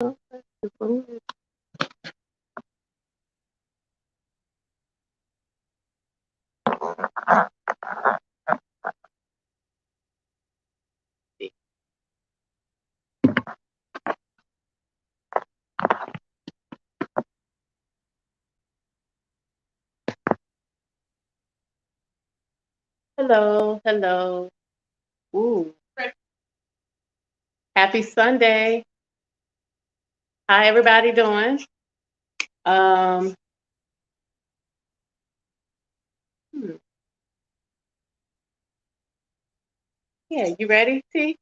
Hello, hello. Ooh, happy Sunday. How everybody doing? Um, hmm, yeah, you ready, T?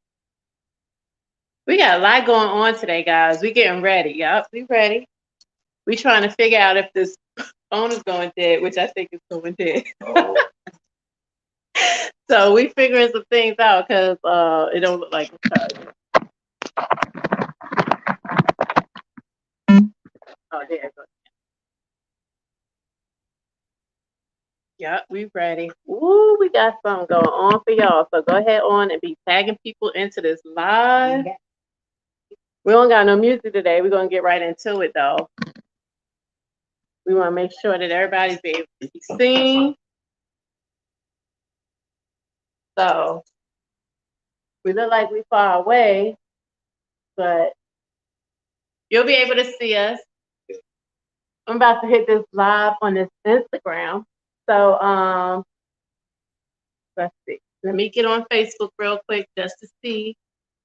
We got a lot going on today, guys. We getting ready. Yup, we ready. We trying to figure out if this phone is going dead, which I think is going dead. So we figuring some things out because it don't look like it's charging. Oh, there it goes. Yep, we ready. Ooh, we got something going on for y'all. So go ahead on and be tagging people into this live. We don't got no music today. We're gonna get right into it though. We want to make sure that everybody's able to be seen. So we look like we far away, but you'll be able to see us. I'm about to hit this live on this Instagram. So let's see. Let me get on Facebook real quick just to see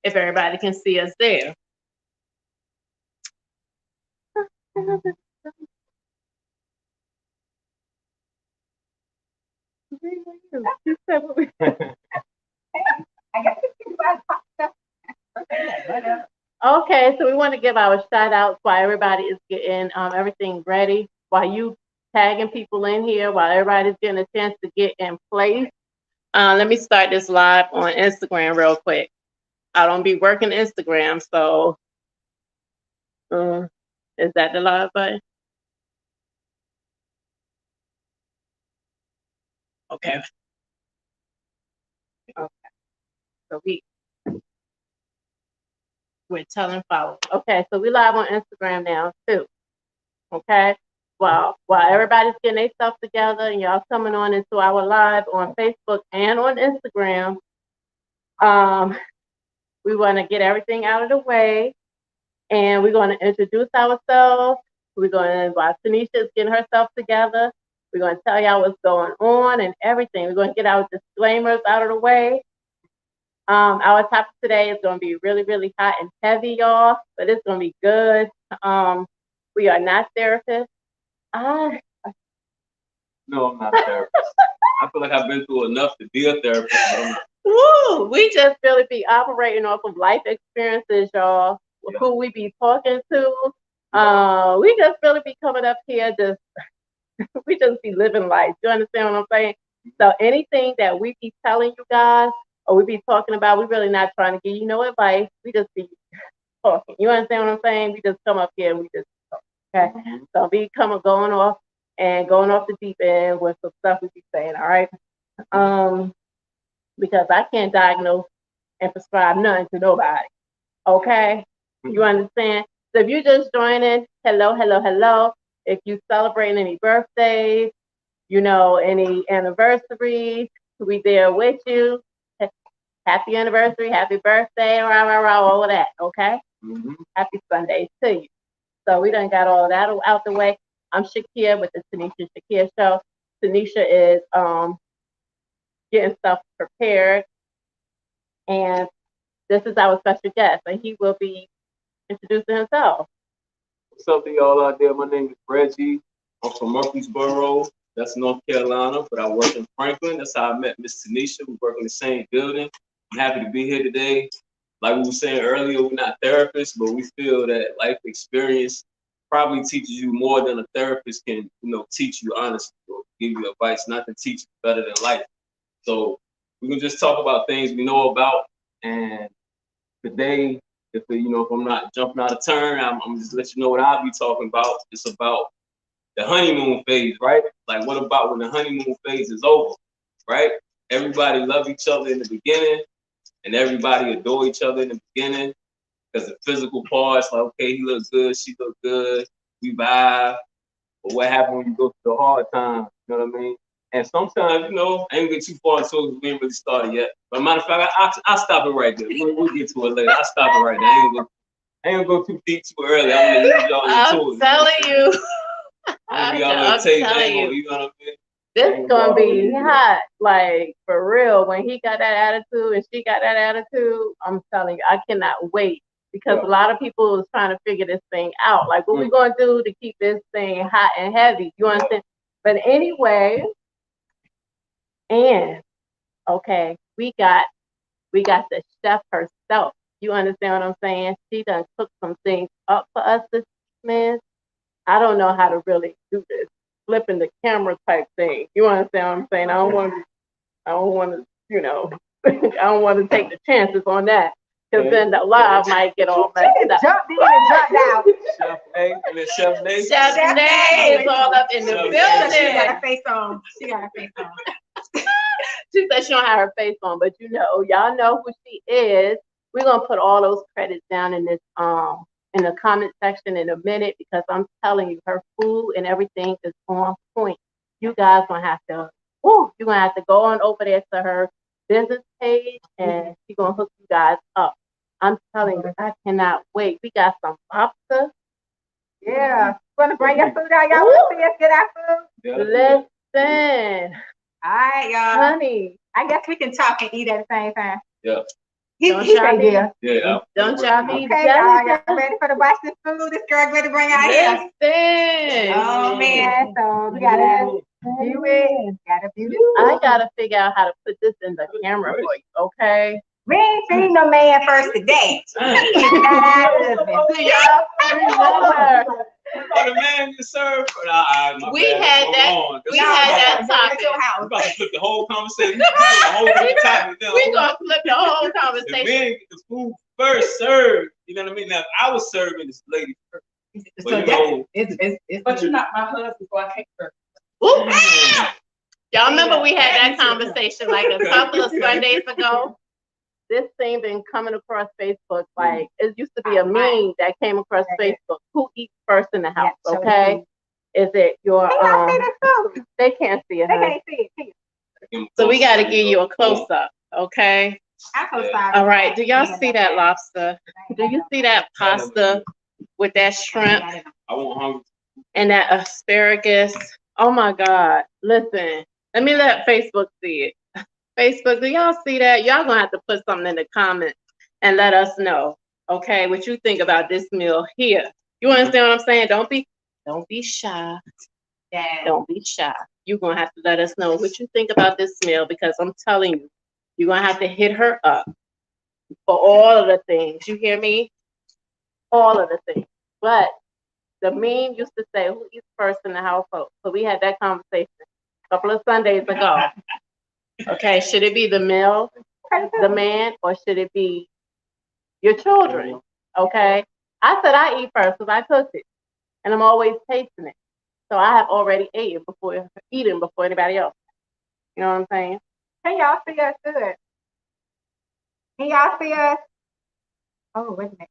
if everybody can see us there. Okay, so we want to give our shout outs while everybody is getting everything ready, while you tagging people in here, while everybody's getting a chance to get in place. Let me start this live on Instagram real quick. I don't be working Instagram, so is that the live button? Okay. Okay. So we're telling followers. Okay, so we live on Instagram now too. Okay. While everybody's getting their stuff together and y'all coming on into our live on Facebook and on Instagram, we want to get everything out of the way, and we're going to introduce ourselves. We're going to, while Tanisha is getting herself together, we're going to tell y'all what's going on and everything. We're going to get our disclaimers out of the way. Our topic today is going to be really, really hot and heavy, y'all, but it's going to be good. We are not therapists. No, I'm not a therapist. I feel like I've been through enough to be a therapist, but I'm not. Woo! We just really be operating off of life experiences, y'all. Yeah. Who we be talking to. We just really be coming up here just we just be living life. You understand what I'm saying? So anything that we be telling you guys or we be talking about, we really not trying to give you no advice. We just be talking. You understand what I'm saying? We just come up here and we just talk. Okay. Mm-hmm. So be going off the deep end with some stuff we be saying, all right? Because I can't diagnose and prescribe nothing to nobody. Okay? You understand? So if you just joining, hello, hello, hello. If you celebrating any birthdays, any anniversaries, we there with you. Happy anniversary, happy birthday, all of that, okay? Mm-hmm. Happy Sunday to you. So we done got all of that out the way. I'm Shakia with the Tanisha Shakia Show. Tanisha is getting stuff prepared. And this is our special guest, and he will be introducing himself. What's up to y'all out there? My name is Reggie. I'm from Murfreesboro. That's North Carolina, but I work in Franklin. That's how I met Miss Tanisha. We work in the same building. I'm happy to be here today. Like we were saying earlier, we're not therapists, but we feel that life experience probably teaches you more than a therapist can, teach you honestly or give you advice, not to teach you better than life. So we can just talk about things we know about. And today, if I'm not jumping out of turn, I'm just let you know what I'll be talking about. It's about the honeymoon phase, right? Like, what about when the honeymoon phase is over, right? Everybody love each other in the beginning, and everybody adore each other in the beginning. because the physical parts, like, okay, he looks good, she looks good, we vibe. But what happens when you go through the hard time? You know what I mean? And sometimes, you know, I ain't get too far into it because we ain't really started yet. But matter of fact, I'll stop it right there. We'll get to it later. I'll stop it right there. I ain't gonna go too deep too early. I'm gonna leave y'all into it. I'm telling you. I'm telling you. You know what I mean? This is gonna be hot, like for real. When he got that attitude and she got that attitude, I'm telling you, I cannot wait because a lot of people is trying to figure this thing out. Like, what we gonna do to keep this thing hot and heavy? You understand? But anyway, and okay, we got the chef herself. You understand what I'm saying? She done cooked some things up for us this man. I don't know how to really do this. Flipping the camera type thing. You understand what I'm saying? I don't want to, you know, I don't want to take the chances on that. Because then the live might get all messed up. Jumped in and jumped out. Chef A, and then Chef Nate. Chef Nate is all up in the building. She got her face on. She got her face on. She said she don't have her face on, but you know, y'all know who she is. We're gonna put all those credits down in this in the comment section in a minute because I'm telling you, her food and everything is on point. You guys gonna have to, you're gonna have to go on over there to her business page and she's gonna hook you guys up. I'm telling you, I cannot wait. We got some lobster. Yeah. Wanna bring your food out? Y'all wanna see us get our food? Yeah. Listen. All right, y'all. Honey. I guess we can talk and eat at the same time. Yeah. Don't y'all be, yeah. Don't y'all be okay, y'all ready for the watch this food? This girl ready to bring out here. Listen. Oh man, so we gotta view it. Gotta view this. I gotta figure out how to put this in the camera for you, okay? We ain't seen no man first today. We got a man to serve. We had that topic. We're about to flip the whole conversation. We're gonna flip the whole conversation. The men get the food first served. You know what I mean? Now, if I was serving this lady first. So you know, but you're not my husband, so I can't serve. Y'all remember we had that conversation like a couple of Sundays ago? This thing been coming across Facebook, like it used to be a meme that came across Facebook. Who eats first in the house? Okay, is it your They can't see it. They can't see it. So we got to give you a close up, okay? All right. Do y'all see that lobster? Do you see that pasta with that shrimp and that asparagus? Oh my God! Listen, let me let Facebook see it. Facebook, do y'all see that? Y'all gonna have to put something in the comments and let us know, okay, what you think about this meal here. You understand what I'm saying? Don't be shy. Yeah. Don't be shy. You're gonna have to let us know what you think about this meal because I'm telling you, you're gonna have to hit her up for all of the things. You hear me? All of the things. But the meme used to say, who eats first in the household? So we had that conversation a couple of Sundays ago. Okay, should it be the male, the man, or should it be your children? Okay, I said I eat first because I cooked it, and I'm always tasting it. So I have already eaten before anybody else. You know what I'm saying? Can y'all see us good? Can y'all see us? Oh, wait a minute.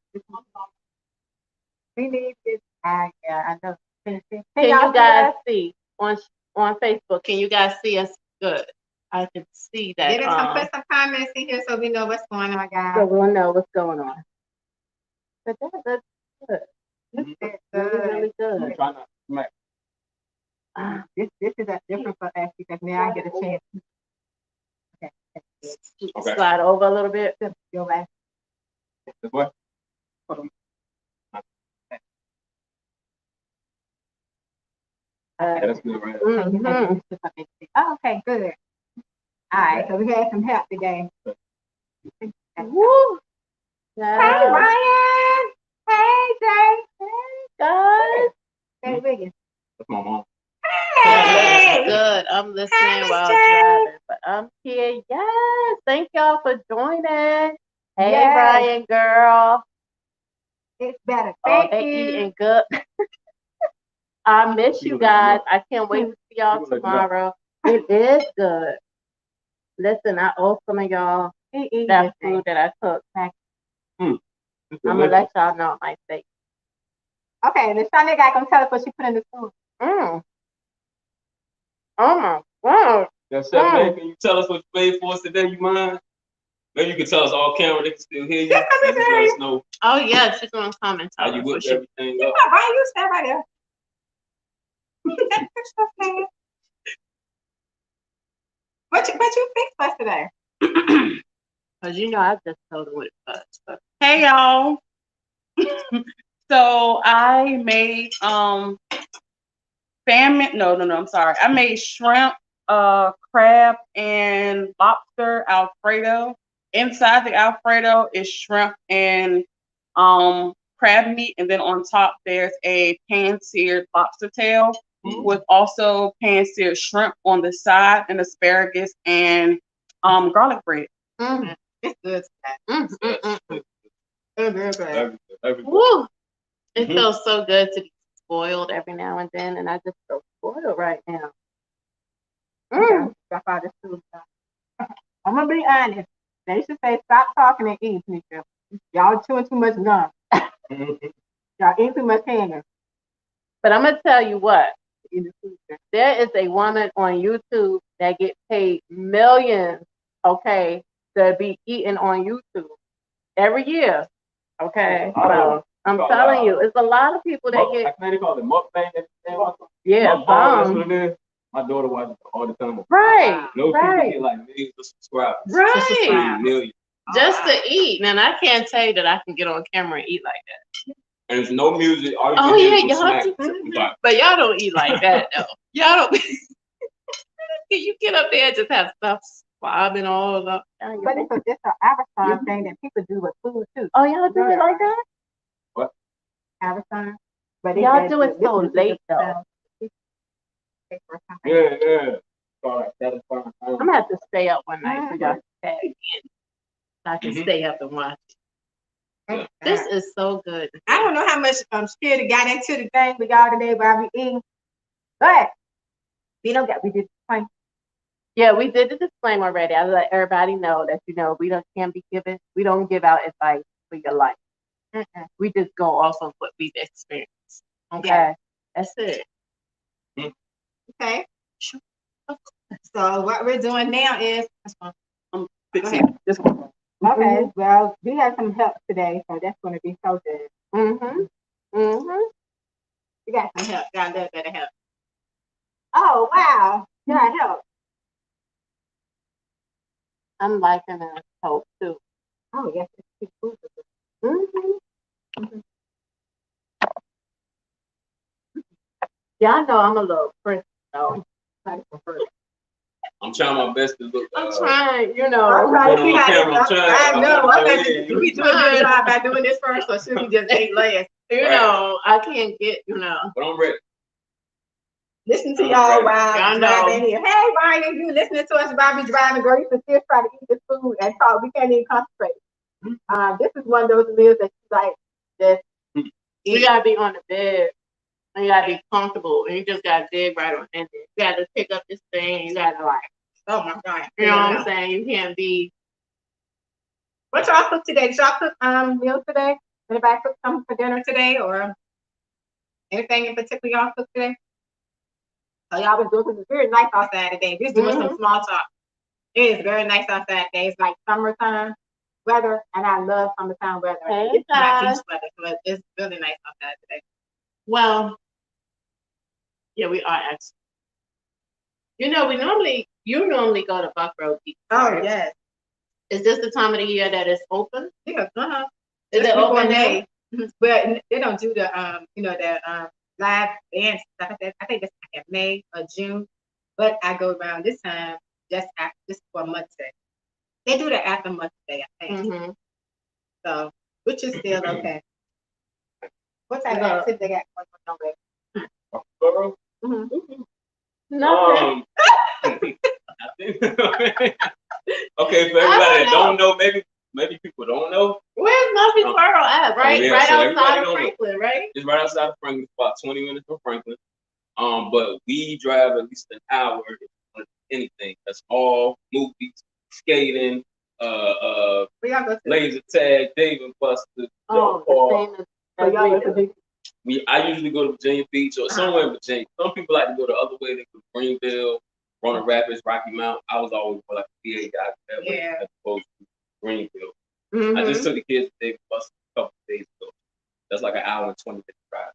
We need this. Yeah, I know. Can you guys see on Facebook? Can you guys see us good? I can see that. Put some comments in here so we know what's going on, guys. So we'll know what's going on. But that's good. It's really good. This is different for us because now I get a chance. Okay. Slide over a little bit. Your last. What? That's good, right? Mm-hmm. Oh, okay, good. All right, so we had some help today. Woo! Yeah. Hey, Ryan. Hey, Jay. Hey, guys. Hey, Wiggins. That's my mom. Hey. Good. I'm listening while driving, but I'm here. Yes. Thank y'all for joining. Hey, yes. Ryan, girl. It's better. Thank you. Eating good. I miss you guys. I can't wait to see y'all tomorrow. It is good. Listen, I owe some of y'all that food that I cooked. I'm gonna let y'all know my steak. Okay, the Shania guy gonna tell us what she put in the food. Oh my god. Now, Chef Man, can you tell us what you made for us today? You mind? Maybe you can tell us all camera. They can still hear you. Yes, I'm Just let us know Oh yeah, she's gonna come and how tell you us what whipped she. everything You up. know, why you stand right there? What you fixed for us today? Cause you know I just told her what it was. So. Hey y'all. So I made I'm sorry. I made shrimp, crab, and lobster Alfredo. Inside the Alfredo is shrimp and crab meat, and then on top there's a pan-seared lobster tail with also pan-seared shrimp on the side and asparagus and garlic bread. Mm. It's good. Mm, mm, mm, mm. It's good. Woo. It feels so good to be spoiled every now and then, and I just feel spoiled right now. Okay, that's all this food. I'm gonna be honest. They should say stop talking and eat, Tanisha. Y'all chewing too much gum. Y'all eating too much candy. But I'm gonna tell you what. In the food. There is a woman on YouTube that gets paid millions, okay, to be eating on YouTube every year. Okay. So I'm telling you, it's a lot of people that get. I think they call it mukbang. Yeah, That's what it is. My daughter watches all the time. Right. No people Right. get like millions of subscribers. Right. Millions. Just to eat. And I can't tell you that I can get on camera and eat like that. And there's no music. All you Oh, can hear yeah, is y'all smack. But y'all don't eat like that though. Y'all don't. You get up there and just have stuff slobbing all up. But it's an avatar thing that people do with food too. Oh, y'all do it like that? What? Avatar. But Y'all do it so late though. Yeah. All right, that is fine. I'm gonna have to stay up one night for y'all to tag in. So I can stay up and watch. Oh, This is so good. I don't know how much spirit got into the thing with y'all today while we eating, but we did fine. Yeah, we did the disclaimer already. I let everybody know that we don't give out advice for your life. We just go off of what we've experienced. Okay, Yeah. that's it. Okay. So what we're doing now is I'm fixing this one. okay. Well, we have some help today, so that's going to be so good. We got some help. Got a little bit of help. Oh wow! Got help. I'm liking that hope too. Oh yes, it's food. Y'all know I'm a little princess, though. I'm trying my best to look. I'm trying, I'm trying to see how camera, I know. I'm yeah, thinking, do we do a good job by doing this first, or should we just eat last? I can't get, But I'm ready. Listen to y'all while I know. driving here. Hey, Ryan, you listening to us while we driving, girl? You can still try to eat this food and talk. We can't even concentrate. This is one of those meals that you like. Just you gotta be on the bed. And you gotta be comfortable. And you just gotta dig right on in there. You gotta pick up this thing. You gotta oh my God. you know what I'm saying? You can't be. What y'all cook today? Did y'all cook meals today? Anybody cook something for dinner today, or anything in particular y'all cook today? So y'all was doing, because it's very nice outside today. We're doing some small talk. It is very nice outside today. It's like summertime weather, and I love summertime weather. Hey, it's not guys. beach weather, so it's really nice outside today. Well, yeah, we are actually. You normally go to Buckrow Beach. Oh right? yes. Is this the time of the year that it's open? Yeah. Is it open now? But they don't do the live dance stuff. I think it's like in May or June. But I go around this time just for Mother's Day. They do that after Mother's Day, I think. So, which is still okay. What type of activity they got going on over? Nothing. Okay, for everybody that don't know, maybe people don't know. Where's Murfreesboro at? Right, yeah, right so outside of everybody don't know. Franklin, right? It's right outside of Franklin, about 20 minutes from Franklin. But we drive at least an hour on anything. That's all movies, skating, We all go to. laser tag, Dave and Buster, Oh, jump the park. same as So y'all go to Greenville. I usually go to Virginia Beach or somewhere in Virginia. Some people like to go the other way. They go to Greenville, Roanoke Rapids, Rocky Mount. I was always more like a VA guy that way Yeah. as opposed to Greenville. Mhm. I just took the kids to Dave and Buster a couple of days ago. That's like an hour and 20-minute drive.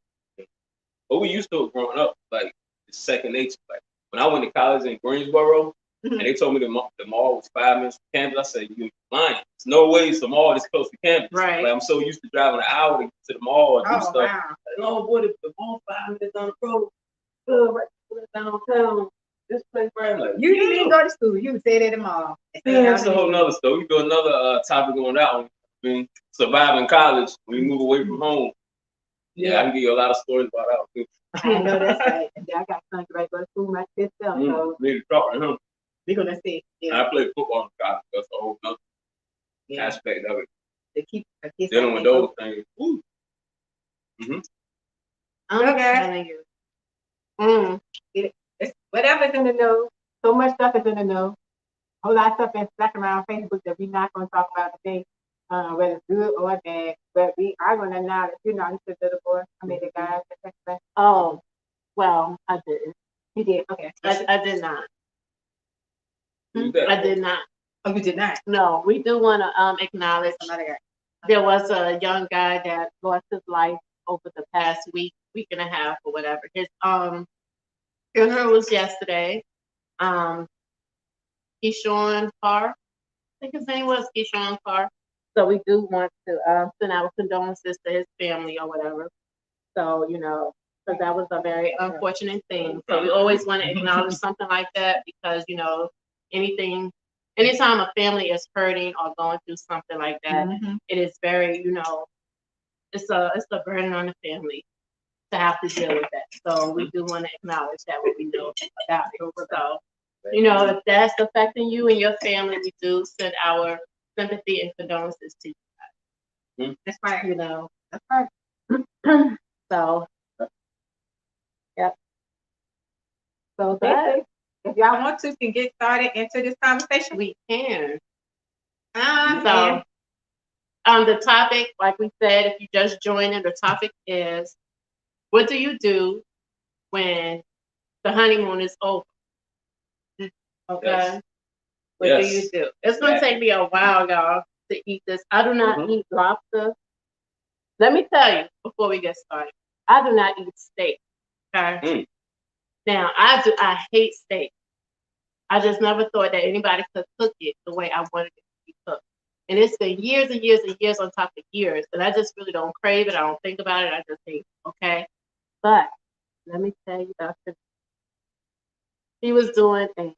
But we used to growing up, like it's second nature. Like when I went to college in Greensboro, and they told me the mall was 5 minutes from campus, I said, "You lying? There's no way it's a mall this close to campus." Right. Like I'm so used to driving an hour to get to the mall and do Oh stuff. wow. Like, no, boy, the mall 5 minutes down the road, right downtown. This place, right? I'm like, You didn't even go to school. You stayed at the mall. yeah, that's a whole nother story. We do another topic on that one. I mean, surviving college when you move away from home. Yeah, I can give you a lot of stories about that too. I know that's right. And I got sons right go to school myself. So Really talking to him. we're gonna see. Yeah. I played football in college. That's a whole other Yeah. aspect of it. To keep the kids Dealing with those things. Woo. I'm Okay. telling you. Mm. It's whatever's in the news. So much stuff is in the news. A whole lot of stuff is stuck around Facebook that we're not going to talk about today, whether it's good or bad. But we are going to now that you know he's a little boy. I mean the guy. Oh, well, I didn't. You did. Okay. I did not. Who's that? I did not. Oh, you did not. No, we do want to acknowledge Somebody got. there was a young guy that lost his life over the past week and a half or whatever. His funeral was yesterday. Keyshawn Carr, I think his name was Keyshawn Carr. So we do want to send our condolences to his family or whatever. So, you know, because that was a very unfortunate thing. So we always want to acknowledge something like that because, you know, anytime a family is hurting or going through something like that, it is very, you know, it's a burden on the family to have to deal with that. So we do want to acknowledge that what we know about it. So, you know, if that's affecting you and your family, we do send our sympathy and condolences to you. That's right. You know, That's right. so, yep. So That's that it. If y'all want to, can get started into this conversation. we can. So, The topic, like we said, if you just joined in, the topic is, what do you do when the honeymoon is over? Okay. Yes. What Yes. do you do? It's gonna take me a while, y'all, to eat this. I do not eat lobster. Let me tell you before we get started. I do not eat steak. Okay. Now I hate steak. I just never thought that anybody could cook it the way I wanted it to be cooked. And it's been years and years and years on top of years. And I just really don't crave it. I don't think about it. I just think, okay. But let me tell you about this. He was doing a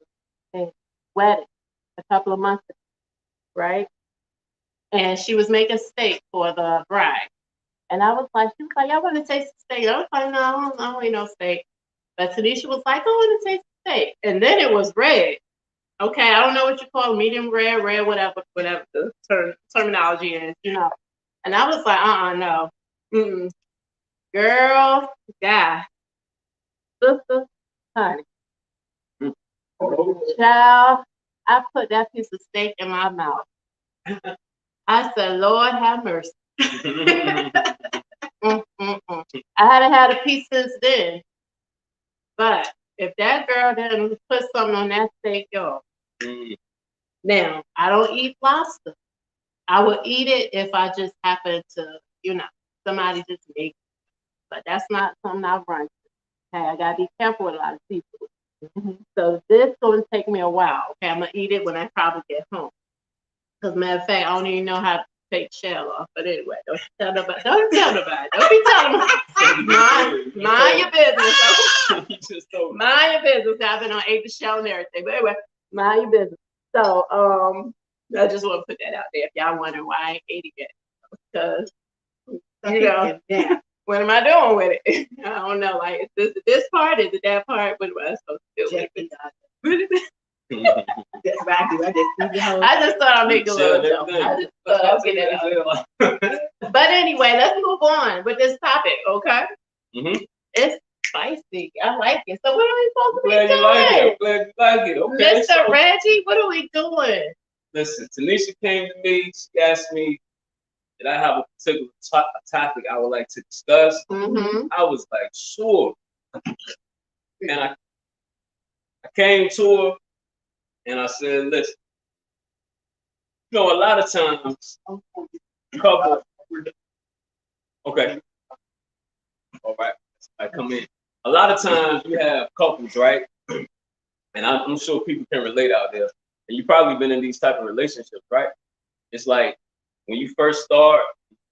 wedding a couple of months ago, right? And she was making steak for the bride. And I was like, she was like, I want to taste the steak. I was like, no, I don't eat no steak. But Tanisha was like, I want to taste the steak. And then it was red. Okay, I don't know what you call it, medium rare, whatever the terminology is, you know. And I was like, no. Mm-mm. Girl, guy, sister, honey. Child, I put that piece of steak in my mouth. I said, Lord have mercy. I hadn't had a piece since then. But if that girl didn't put something on that steak, y'all. Now, I don't eat lobster. I will eat it if I just happen to, you know, somebody just make it. But that's not something I run to. Okay, I gotta be careful with a lot of people. So this gonna take me a while. Okay, I'm gonna eat it when I probably get home. Because matter of fact, I don't even know how to take shell off. But anyway, don't tell nobody. Don't be telling me. Mind your business. Mind your business. I've been on ate the shell and everything. But anyway, mind your business. So I just want to put that out there if y'all wondering why I ain't ate it yet. Because you know, what am I doing with it? I don't know. Like, is this part? Is it that part? What am I supposed to do with it? that's what I do. I just thought I'd make a little joke. I just thought I'd get it out. But anyway, let's move on with this topic, okay? It's spicy. I like it. So what are we supposed to be doing? I'm glad you like it. Okay. Mr. Reggie, what are we doing? listen, Tanisha came to me. She asked me, did I have a particular topic I would like to discuss? I was like, sure. And I came to her and I said, listen, you know, a lot of times, couple, okay, all right, I come in. A lot of times you have couples, right? And I'm sure people can relate out there. And you've probably been in these type of relationships, right? It's like when you first start,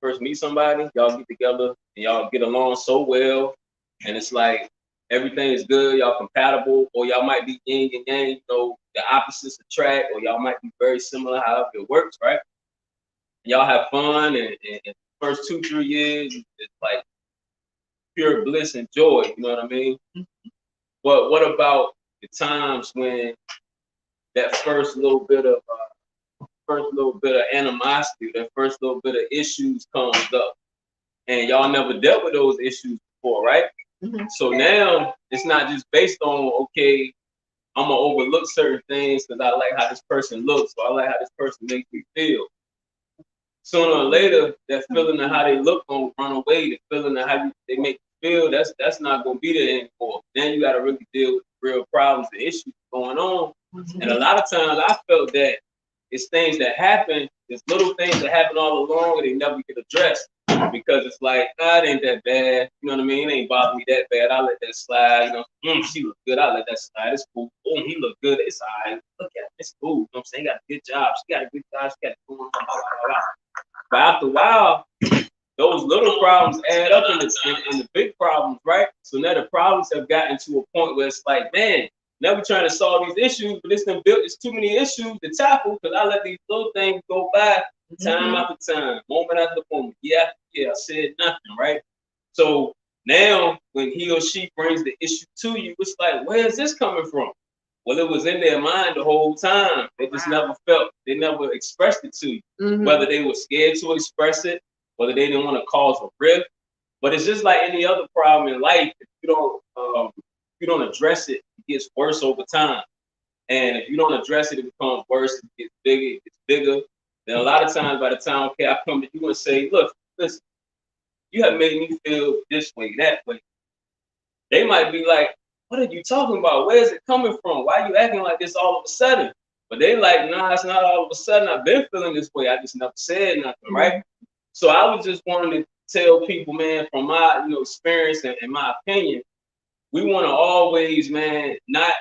first meet somebody, y'all get together and y'all get along so well, and it's like everything is good, y'all compatible, or y'all might be yin and yang, you know, the opposites attract, or y'all might be very similar, however it works, right? And y'all have fun, and first 2-3 years, it's like pure bliss and joy, you know what I mean? But what about the times when that first little bit of animosity, that first little bit of issues comes up, and y'all never dealt with those issues before, right? So now it's not just based on, okay, I'm gonna overlook certain things because I like how this person looks, or I like how this person makes me feel. Sooner or later, that feeling of how they look gonna run away. The feeling of how they make you feel, that's not gonna be there anymore. Then you gotta really deal with real problems and issues going on. And a lot of times I felt that it's things that happen, it's little things that happen all along and they never get addressed. Because it's like, it ain't that bad. You know what I mean? It ain't bothering me that bad. I let that slide. You know, she look good. I let that slide. It's cool. Oh, he look good. It's all right. Look at it. It's cool. You know what I'm saying? He got a good job. She got a good job. She got a good one. But after a while, those little problems add up in the big problems, right? So now the problems have gotten to a point where it's like, man, now we're trying to solve these issues, but it's too many issues to tackle because I let these little things go by time after time, moment after moment, year after year. I said nothing, right? So now when he or she brings the issue to you, it's like, where is this coming from? Well, it was in their mind the whole time. They just they never expressed it to you. Whether they were scared to express it, whether they didn't want to cause a rift. But it's just like any other problem in life. If you don't address it, it gets worse over time. And if you don't address it, it becomes worse. It gets bigger. It gets bigger. Then a lot of times, by the time I come to you and say, look, listen, you have made me feel this way, that way. They might be like, what are you talking about? Where is it coming from? Why are you acting like this all of a sudden? But they like, nah, it's not all of a sudden. I've been feeling this way. I just never said nothing, right? So I was just wanting to tell people, man, from my experience and my opinion, we want to always, man, not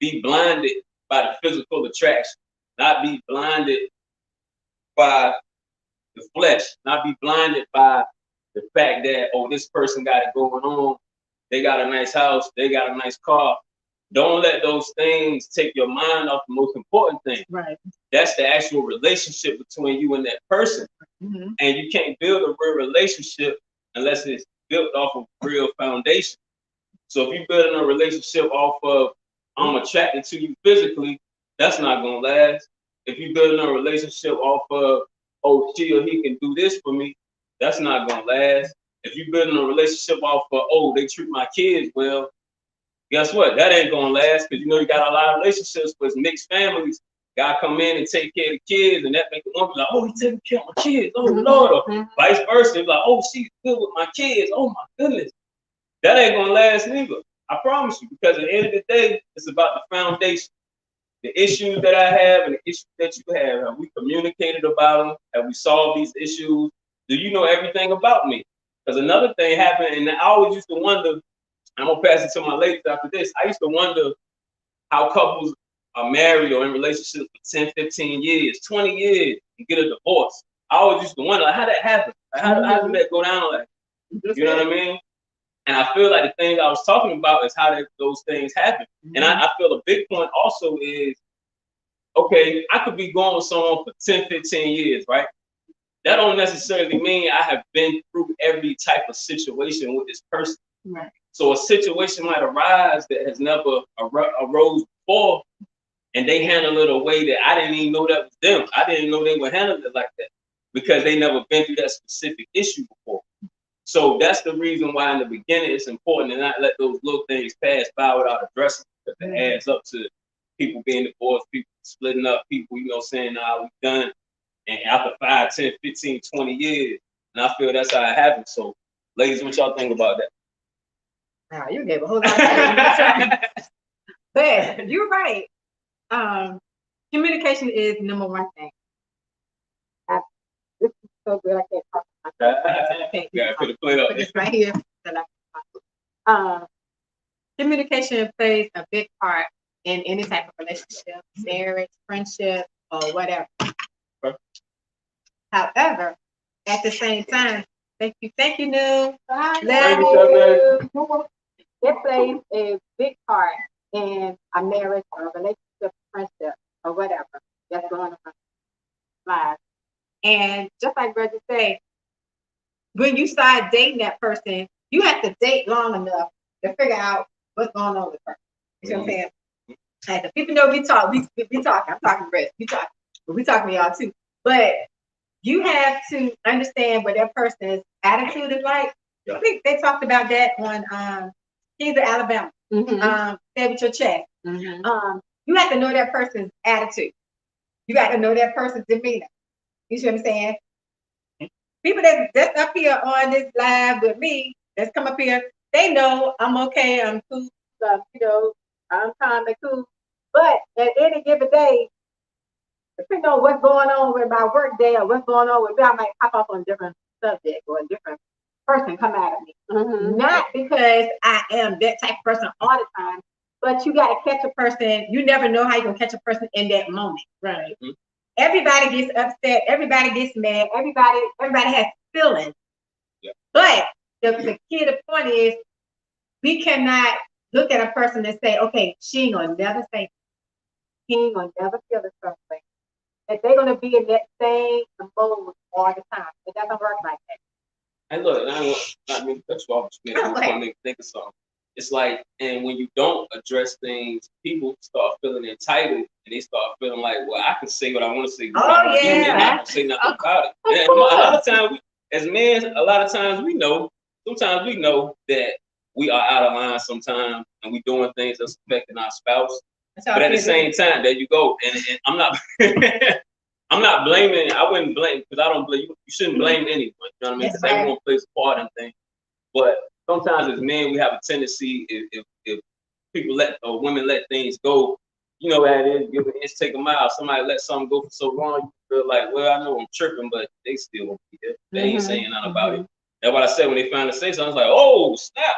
be blinded by the physical attraction, not be blinded by the flesh, not be blinded by the fact that, oh, this person got it going on. They got a nice house. They got a nice car. Don't let those things take your mind off the most important thing. Right. That's the actual relationship between you and that person. And you can't build a real relationship unless it's built off of real foundation. So if you're building a relationship off of, I'm attracted to you physically, that's not going to last. If you're building a relationship off of, oh, she or he can do this for me, that's not going to last. If you're building a relationship off of, oh, they treat my kids well, guess what? That ain't going to last because, you got a lot of relationships with mixed families. God come in and take care of the kids, and that make the woman like, oh, he's taking care of my kids. Oh, Lord. Or vice versa. Like, oh, she's good with my kids. Oh, my goodness. That ain't going to last neither. I promise you, because at the end of the day, it's about the foundation. The issues that I have and the issues that you have we communicated about them? Have we solved these issues? Do you know everything about me? Because another thing happened, and I always used to wonder, I'm going to pass it to my ladies after this. I used to wonder how couples are married or in relationships for 10, 15 years, 20 years, and get a divorce. I always used to wonder, like, how that happen? Like, how did that go down like that? You know what I mean? And I feel like the thing I was talking about is how those things happen. And I feel a big point also is, okay, I could be going with someone for 10, 15 years, right? That don't necessarily mean I have been through every type of situation with this person. Right. So a situation might arise that has never arose before, and they handle it a way that I didn't even know that was them. I didn't know they would handle it like that because they never been through that specific issue before. So that's the reason why in the beginning it's important to not let those little things pass by without addressing because it adds up to people being divorced, people splitting up, people, saying, nah, we done. And after 5, 10, 15, 20 years, and I feel that's how it happens. So, ladies, what y'all think about that? Now, you gave a whole lot of time. But you're right. Communication is number one thing. This is so good. I can't talk to myself. Yeah, put the plate up. Put this right here. Communication plays a big part in any type of relationship, marriage, friendship, or whatever. Okay. However, at the same time, thank you, New. Love you. It plays a big part in a marriage or a relationship, friendship, or whatever that's going on in life. And just like Reggie said, when you start dating that person, you have to date long enough to figure out what's going on with her. You see what I'm saying? Like the people know we talk, we talk. I'm talking to Reggie, we talk, but we talking to y'all too. But you have to understand what that person's attitude is like. I think they talked about that on Kings of Alabama. Stay with your chest. You have to know that person's attitude. You got to know that person's demeanor. You see what I'm saying? People that's up here on this live with me, that's come up here, they know I'm okay, I'm cool, I'm kind of cool. But at any given day, depending on what's going on with my work day or what's going on with me, I might pop up on a different subject or a different person come at me. Not because I am that type of person all the time, but you got to catch a person. You never know how you're going to catch a person in that moment. Right. Everybody gets upset. Everybody gets mad. Everybody has feelings. Yeah. But the key, the point is, we cannot look at a person and say, okay, she ain't going to never say, he ain't going to never feel the same way. That they're going to be in that same mode all the time. It doesn't work like that. And look, I mean, that's what I was trying to think of something. It's like, and when you don't address things, people start feeling entitled, and they start feeling like, well, I can say what I want to say. Yeah. I don't say nothing about it. And a lot of times, as men, a lot of times sometimes we know that we are out of line sometimes, and we doing things that's affecting our spouse. But at the same time, there you go. And I'm not, I'm not blaming. I wouldn't blame, because I don't blame you. You shouldn't blame anyone. You know what I mean? Because everyone plays a part in things. But sometimes as men, we have a tendency, if people women let things go, you know how it is, give an inch, take a mile. Somebody let something go for so long, you feel like, well, I know I'm tripping, but they still won't be there. They ain't saying nothing about it. That's what I said when they finally say something. I was like, oh, snap.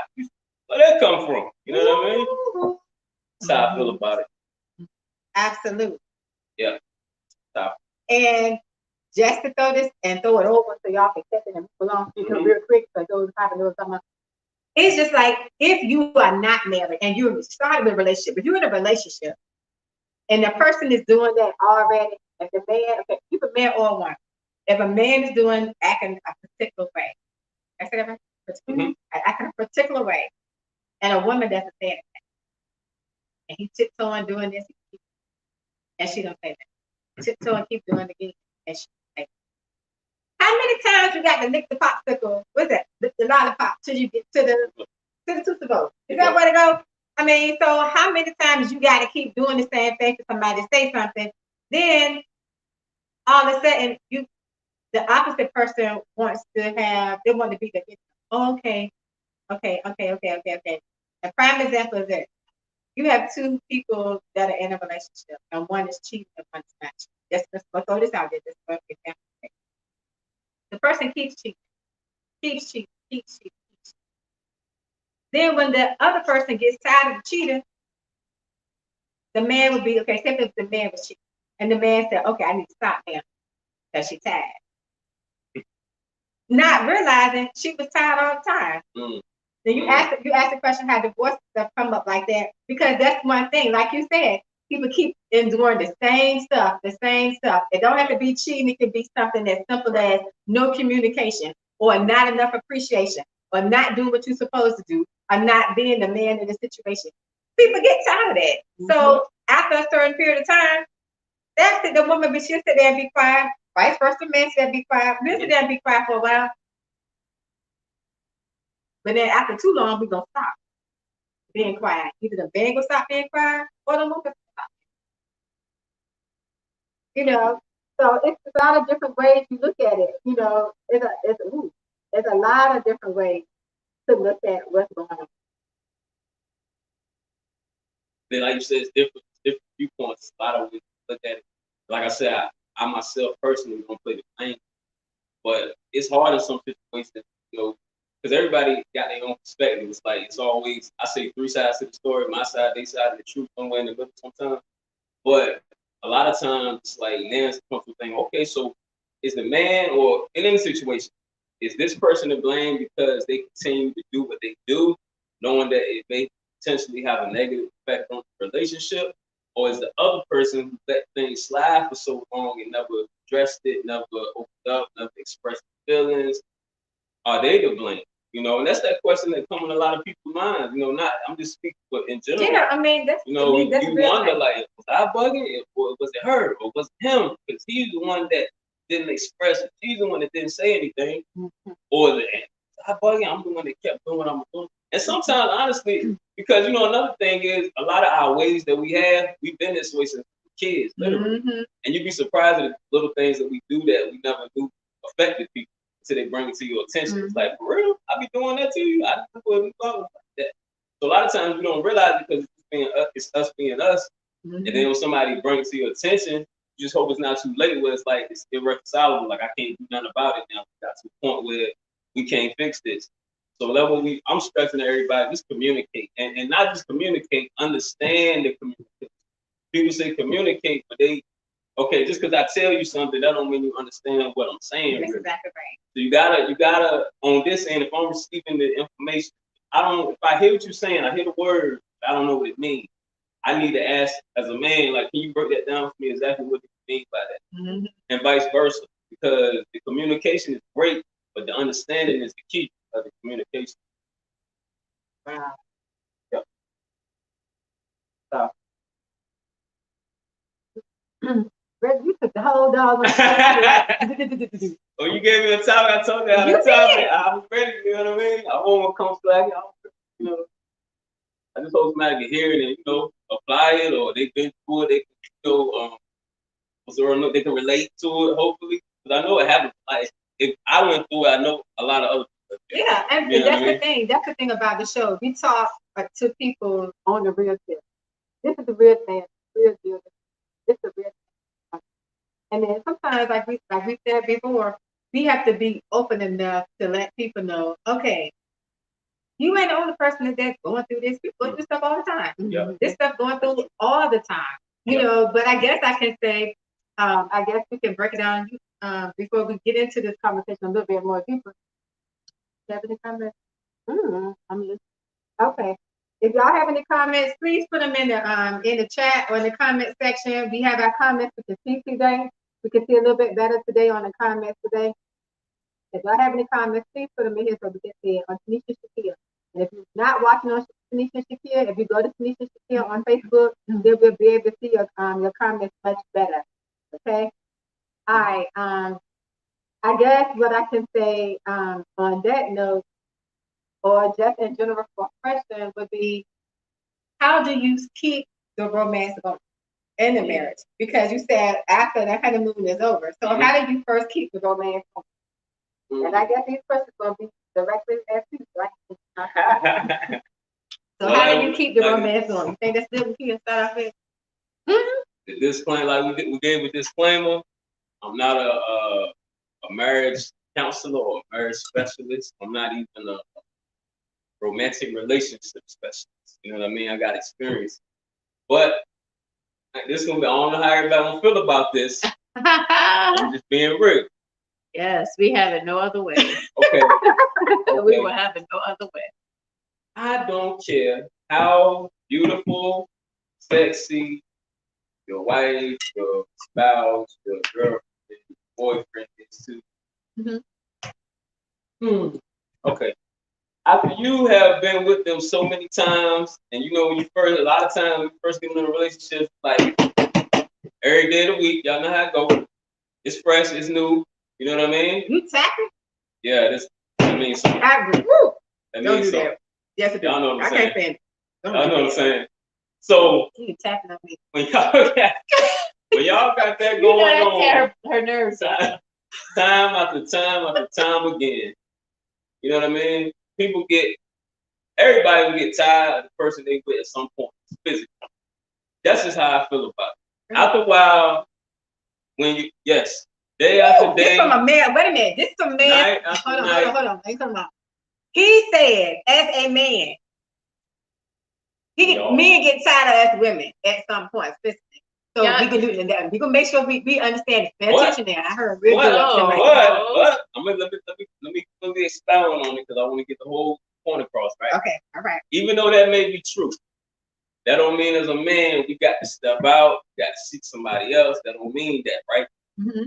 Where that come from? You know what I mean? That's how I feel about it. Absolutely. Yeah. Stop. And just to throw it over so y'all can catch it and move along real quick, so those probably know something. It's just like, if you are not married and you started a relationship, if you're in a relationship and the person is doing that already, if the man, okay, keep a man or a woman, if a man is acting a particular way, I said that acting a particular way, and a woman doesn't say anything, and he tiptoeing doing this, and she don't say that. Tiptoe and keep doing it again, and she don't say that. How many times you got to lick the popsicle? What's that? The lollipop till you get to the Tootsie Roll. Is that where to go? I mean, so how many times you got to keep doing the same thing for somebody to say something? Then all of a sudden, the opposite person wants to be the okay. A prime example is this. You have two people that are in a relationship, and one is cheating and one is not cheating. Let's throw this out there. Just for example. The person keeps cheating. Then when the other person gets tired of cheating, the man would be, okay, except if the man was cheating. And the man said, okay, I need to stop now because she's tired. Not realizing she was tired all the time. Then you ask the question how divorce stuff come up like that, because that's one thing. Like you said, people keep enduring the same stuff. It don't have to be cheating. It could be something as simple as no communication, or not enough appreciation, or not doing what you're supposed to do, or not being the man in the situation. People get tired of that. So after a certain period of time, that's it. The woman, she'll sit there and be quiet. Vice versa, man said be quiet. Men sit there and be quiet for a while. But then after too long, we're going to stop being quiet. Either the man will stop being quiet, or the woman will stop. You know, so it's a lot of different ways you look at it. You know, it's a lot of different ways to look at what's going on. Then, like you said, it's different viewpoints. A lot of ways to look at it. Like I said, I myself personally don't play the blame, but it's hard in some situations, you know, because everybody got their own perspective. It's like it's always I say three sides to the story, my side, their side, and the truth somewhere in the middle sometimes. But a lot of times, it's like Nan's comfortable thing. Okay, so is the man or in any situation, is this person to blame because they continue to do what they do, knowing that it may potentially have a negative effect on the relationship, or is the other person who let things slide for so long and never addressed it, never opened up, never expressed feelings? Are they to blame? You know, and that's that question that comes in a lot of people's minds. You know, not I'm just speaking, but in general. Yeah, I mean that's You know, that's you real wonder life. like, was I bugging? Or was it her? Or was it him? Because he's the one that didn't express it. He's the one that didn't say anything. Or was I bugging? I'm the one that kept doing what I'm doing. And sometimes, honestly, because you know, another thing is a lot of our ways that we've been this way since kids, literally. And you'd be surprised at the little things that we do that we never knew affected people until they bring it to your attention. It's like, for real? I be doing that to you? I didn't know it was like that. So a lot of times we don't realize it because it's us being us. And then when somebody brings it to your attention, you just hope it's not too late where it's like it's irreconcilable. Like I can't do nothing about it now. We got to a point where we can't fix this. So that's what I'm stressing to everybody, just communicate. And not just communicate, understand the communication. People say communicate, but just because I tell you something, that don't mean you understand what I'm saying. That's really. exactly right. So you gotta on this end, if I'm receiving the information, if I hear what you're saying, I hear the word, I don't know what it means. I need to ask as a man, like, can you break that down for me exactly what you mean by that? And vice versa, because the communication is great, but the understanding is the key of the communication. Wow. Yep. Reggie, you took the whole dog. Oh, you gave me a topic. I told you I had a topic. I was ready. You know what I mean? I won't come slack. You know, I just hope somebody can hear it and apply it, or they've been through it. They can they can relate to it. Hopefully, because I know it happens. Like if I went through it, I know a lot of other people. Yeah, and that's the thing. That's the thing about the show. We talk to people on the real thing. This is the real thing. Real deal. This is the real thing. And then sometimes, like we said before, we have to be open enough to let people know, okay, you ain't the only person that's going through this. We go through stuff all the time. Yeah. This stuff going through all the time. You know, but I guess I can say, I guess we can break it down before we get into this conversation a little bit more deeper. Do you have any comments? I'm listening. Okay. If y'all have any comments, please put them in the chat or in the comment section. We have our comments we can see today. We can see a little bit better today on the comments today. If y'all have any comments, please put them in here so we can see it on Tanisha Shakir. And if you're not watching on Tanisha Shakir, if you go to Tanisha Shakir on Facebook, then we'll be able to see your comments much better. Okay? All right. I guess what I can say on that note, or just in general for a question, would be, how do you keep the romance going in the marriage? Because you said after the honeymoon is over. So how do you first keep the romance going? And I guess these questions will be directly asked you, right? So how do you keep the romance going? You think that's good? We can start off with. The disclaimer, like we gave a disclaimer. I'm not a marriage counselor or a marriage specialist. I'm not even a romantic relationship specialist. You know what I mean? I got experience. But this is gonna be, I don't know how everybody gonna feel about this. I'm just being real. Yes, we have it no other way. Okay. We will have it no other way. I don't care how beautiful, sexy your wife, your spouse, your girlfriend, your boyfriend is too. Okay. After you have been with them so many times, and you know a lot of times when you first get in a relationship, like every day of the week, y'all know how it goes. It's fresh, it's new. You know what I mean? You tapping? Yeah, that means something. Don't do that. Yes, it does. Y'all know what I'm saying. Y'all know what I'm saying. So you tapping on me. When y'all But y'all got that You know going that on. tear her nerves up. Time after time after time again. You know what I mean? Everybody will get tired of the person they with at some point, physically. That's just how I feel about it. After a while, day after day. This from a man. Wait a minute. This from a man. Night after Hold night. on. Ain't talking about. He said, as a man, men get tired of us women at some point, physically. So we can do that. We can make sure we understand it. Pay attention there. I heard real good. But let me expound on it because I want to get the whole point across, right? Okay, all right. Even though that may be true, that don't mean as a man we got to step out, we got to seek somebody else. That don't mean that, right? Mm-hmm.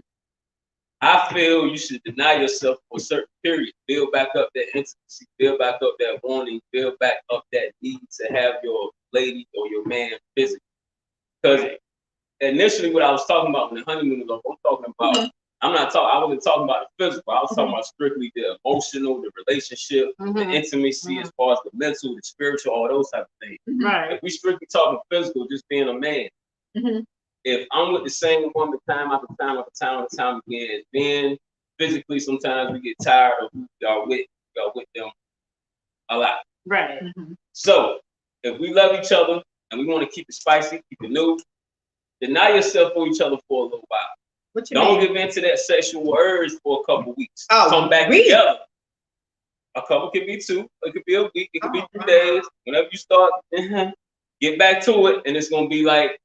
I feel you should deny yourself for a certain period. Build back up that intimacy. Build back up that wanting. Build back up that need to have your lady or your man physically. Because initially, what I was talking about when the honeymoon was over, I'm talking about. I wasn't talking about the physical. I was talking about strictly the emotional, the relationship, the intimacy, as far as the mental, the spiritual, all those type of things. Right. If we strictly talking physical, just being a man. If I'm with the same woman time after time after time after time again, then physically sometimes we get tired of who y'all with them a lot. Right. So if we love each other and we want to keep it spicy, keep it new, deny yourself for each other for a little while. Don't give in to that sexual urge for a couple weeks. Come back together. A couple could be 2. It could be a week. It could be 3 days. Whenever you start, get back to it, and it's gonna be like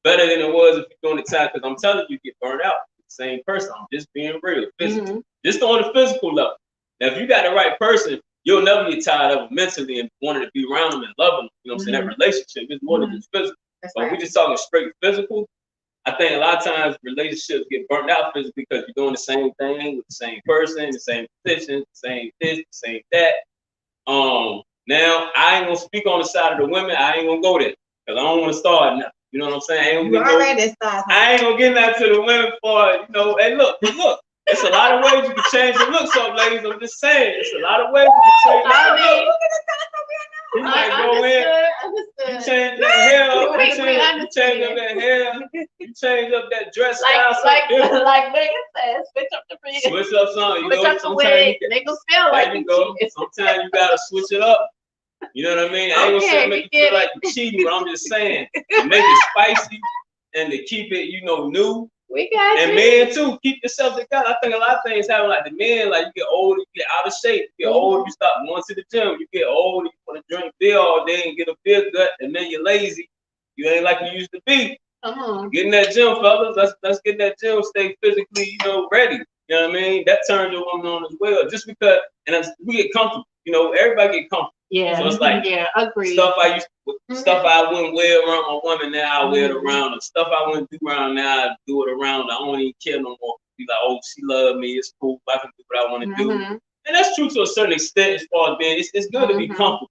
better than it was if you're doing the time. Because I'm telling you, get burned out. Same person. I'm just being real. Physical. Just on the physical level. Now, if you got the right person, you'll never get tired of them mentally and wanting to be around them and love them. You know what I'm saying? That relationship is more than just physical. But we just talking straight physical. I think a lot of times relationships get burnt out physically because you're doing the same thing with the same person, the same position, the same this, the same that. Now I ain't gonna speak on the side of the women. I ain't gonna go there because I don't want to start now. You know what I'm saying? I ain't gonna get that to the women for Hey, look. It's a lot of ways you can change your looks up, ladies. I'm just saying, it's a lot of ways you can change your looks. You might go in, you change that hair, you change up that hair, you change up that dress style. Like Wiggins said, switch up the wig. Switch up something. Switch up the wig. Make them feel like you go. Sometimes you gotta switch it up. You know what I mean? I ain't gonna say make you feel like you're cheating, but I'm just saying to make it spicy and to keep it, new. We got and men too, keep yourself together. I think a lot of things happen like the men, like you get older, you get out of shape, you get older, you stop going to the gym, you get older, you want to drink beer all day and get a beer gut, and then you're lazy. You ain't like you used to be. Get in that gym, fellas. Let's get in that gym, stay physically, ready. You know what I mean? That turns your woman on as well. Just because, we get comfortable. Everybody get comfortable. Yeah. So it's like agreed. Stuff I wouldn't wear around my woman now, I wear it around her. Stuff I wouldn't do around now, I do it around her. I don't even care no more. Be like, oh, she love me. It's cool. I can do what I want to do. And that's true to a certain extent as far as being. It's good to be comfortable.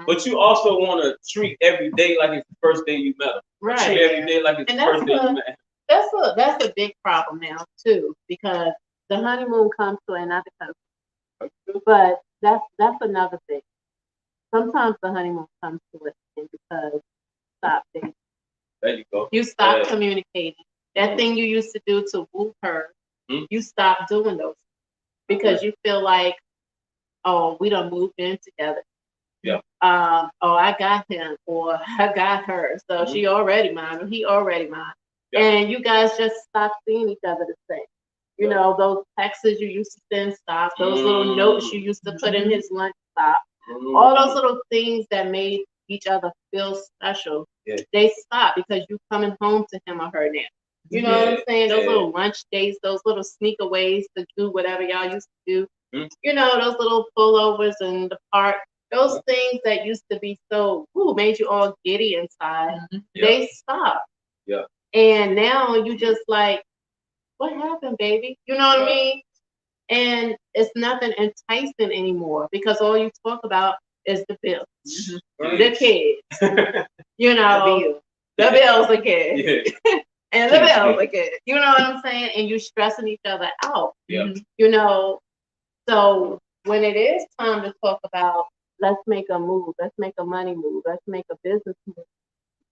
But you also want to treat every day like it's the first day you met her. Right. Treat every day like it's the first day you met her. That's a big problem now too, because the honeymoon comes to another country. But that's another thing. Sometimes the honeymoon comes to an end because stop dating. There you go. You stop communicating. That thing you used to do to woo her, you stop doing those because you feel like, oh, we done moved in together. Yeah. Oh, I got him or I got her. So she already mine or he already mine. Yeah. And you guys just stop seeing each other the same. You know, those texts you used to send stop. Those little notes you used to put in his lunch stop. All those little things that made each other feel special, they stop because you coming home to him or her now. You know what I'm saying? Those little lunch dates, those little sneaker ways to do whatever y'all used to do. Those little pullovers in the park. Those things that used to be so made you all giddy inside. They stop. Yeah. And now you just like, what happened, baby? You know what I mean? And it's nothing enticing anymore because all you talk about is the bills, the kids, the bills, the kids, and the bills, the kids. You know what I'm saying? And you're stressing each other out. Yeah. So when it is time to talk about, let's make a move, let's make a money move, let's make a business move.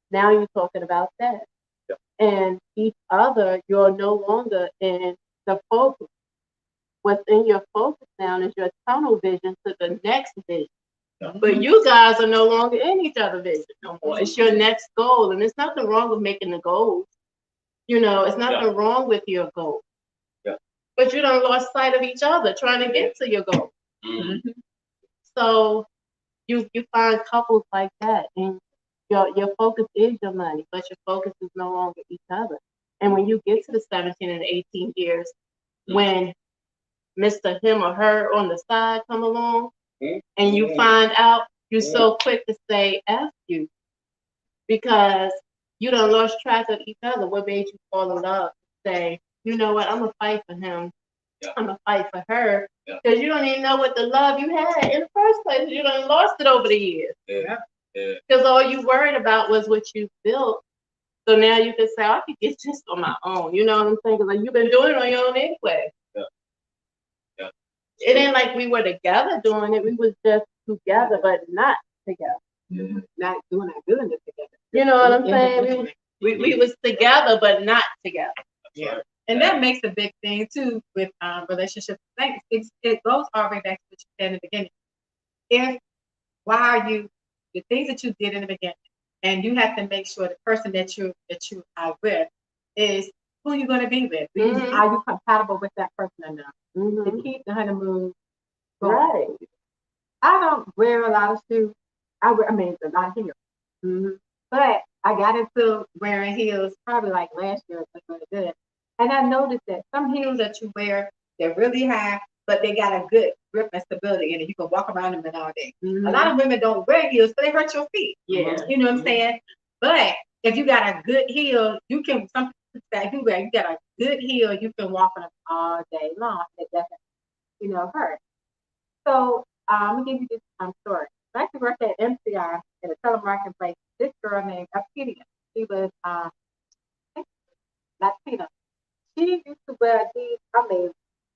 Now you're talking about that. and each other, you're no longer in the focus. What's in your focus now is your tunnel vision to the next vision. But you guys are no longer in each other's vision no more. It's your next goal, and there's nothing wrong with making the goals. It's nothing wrong with your goal. Yeah. But you don't lost sight of each other trying to get to your goal. Mm-hmm. So you find couples like that, and your focus is your money, but your focus is no longer each other. And when you get to the 17 and 18 years, when Mr. Him or her on the side come along, and you find out, you're so quick to say F you because you done lost track of each other. What made you fall in love? Say, you know what, I'm going to fight for him. I'm going to fight for her. Because you don't even know what the love you had in the first place. You done lost it over the years. Because all you worried about was what you built. So now you can say, I can get this on my own. You know what I'm saying? Because you've been doing it on your own anyway. It ain't like we were together doing it. We was just together, but not together. Not doing it, doing it together. You know what I'm saying? We was together, but not together. Yeah. And that makes a big thing too with relationships. Like it goes all the way back to what you said in the beginning. Why are you the things that you did in the beginning, and you have to make sure the person that you are with is who you're going to be with. Are you compatible with that person or not? To keep the honeymoon going. Right. I don't wear a lot of shoes. A lot of heels. But I got into wearing heels probably like last year. And I noticed that some heels that you wear, they're really high, but they got a good grip and stability in it. You can walk around them all day. A lot of women don't wear heels, so they hurt your feet. Yeah. You know what I'm saying? But if you got a good heel, you can, some people say, you got a good heel, you can walk on them all day long. It doesn't, hurt. So I'm going to give you this story. Back to work at MCI in a telemarketing place, this girl named Arcadia, she was Latina. She used to wear these,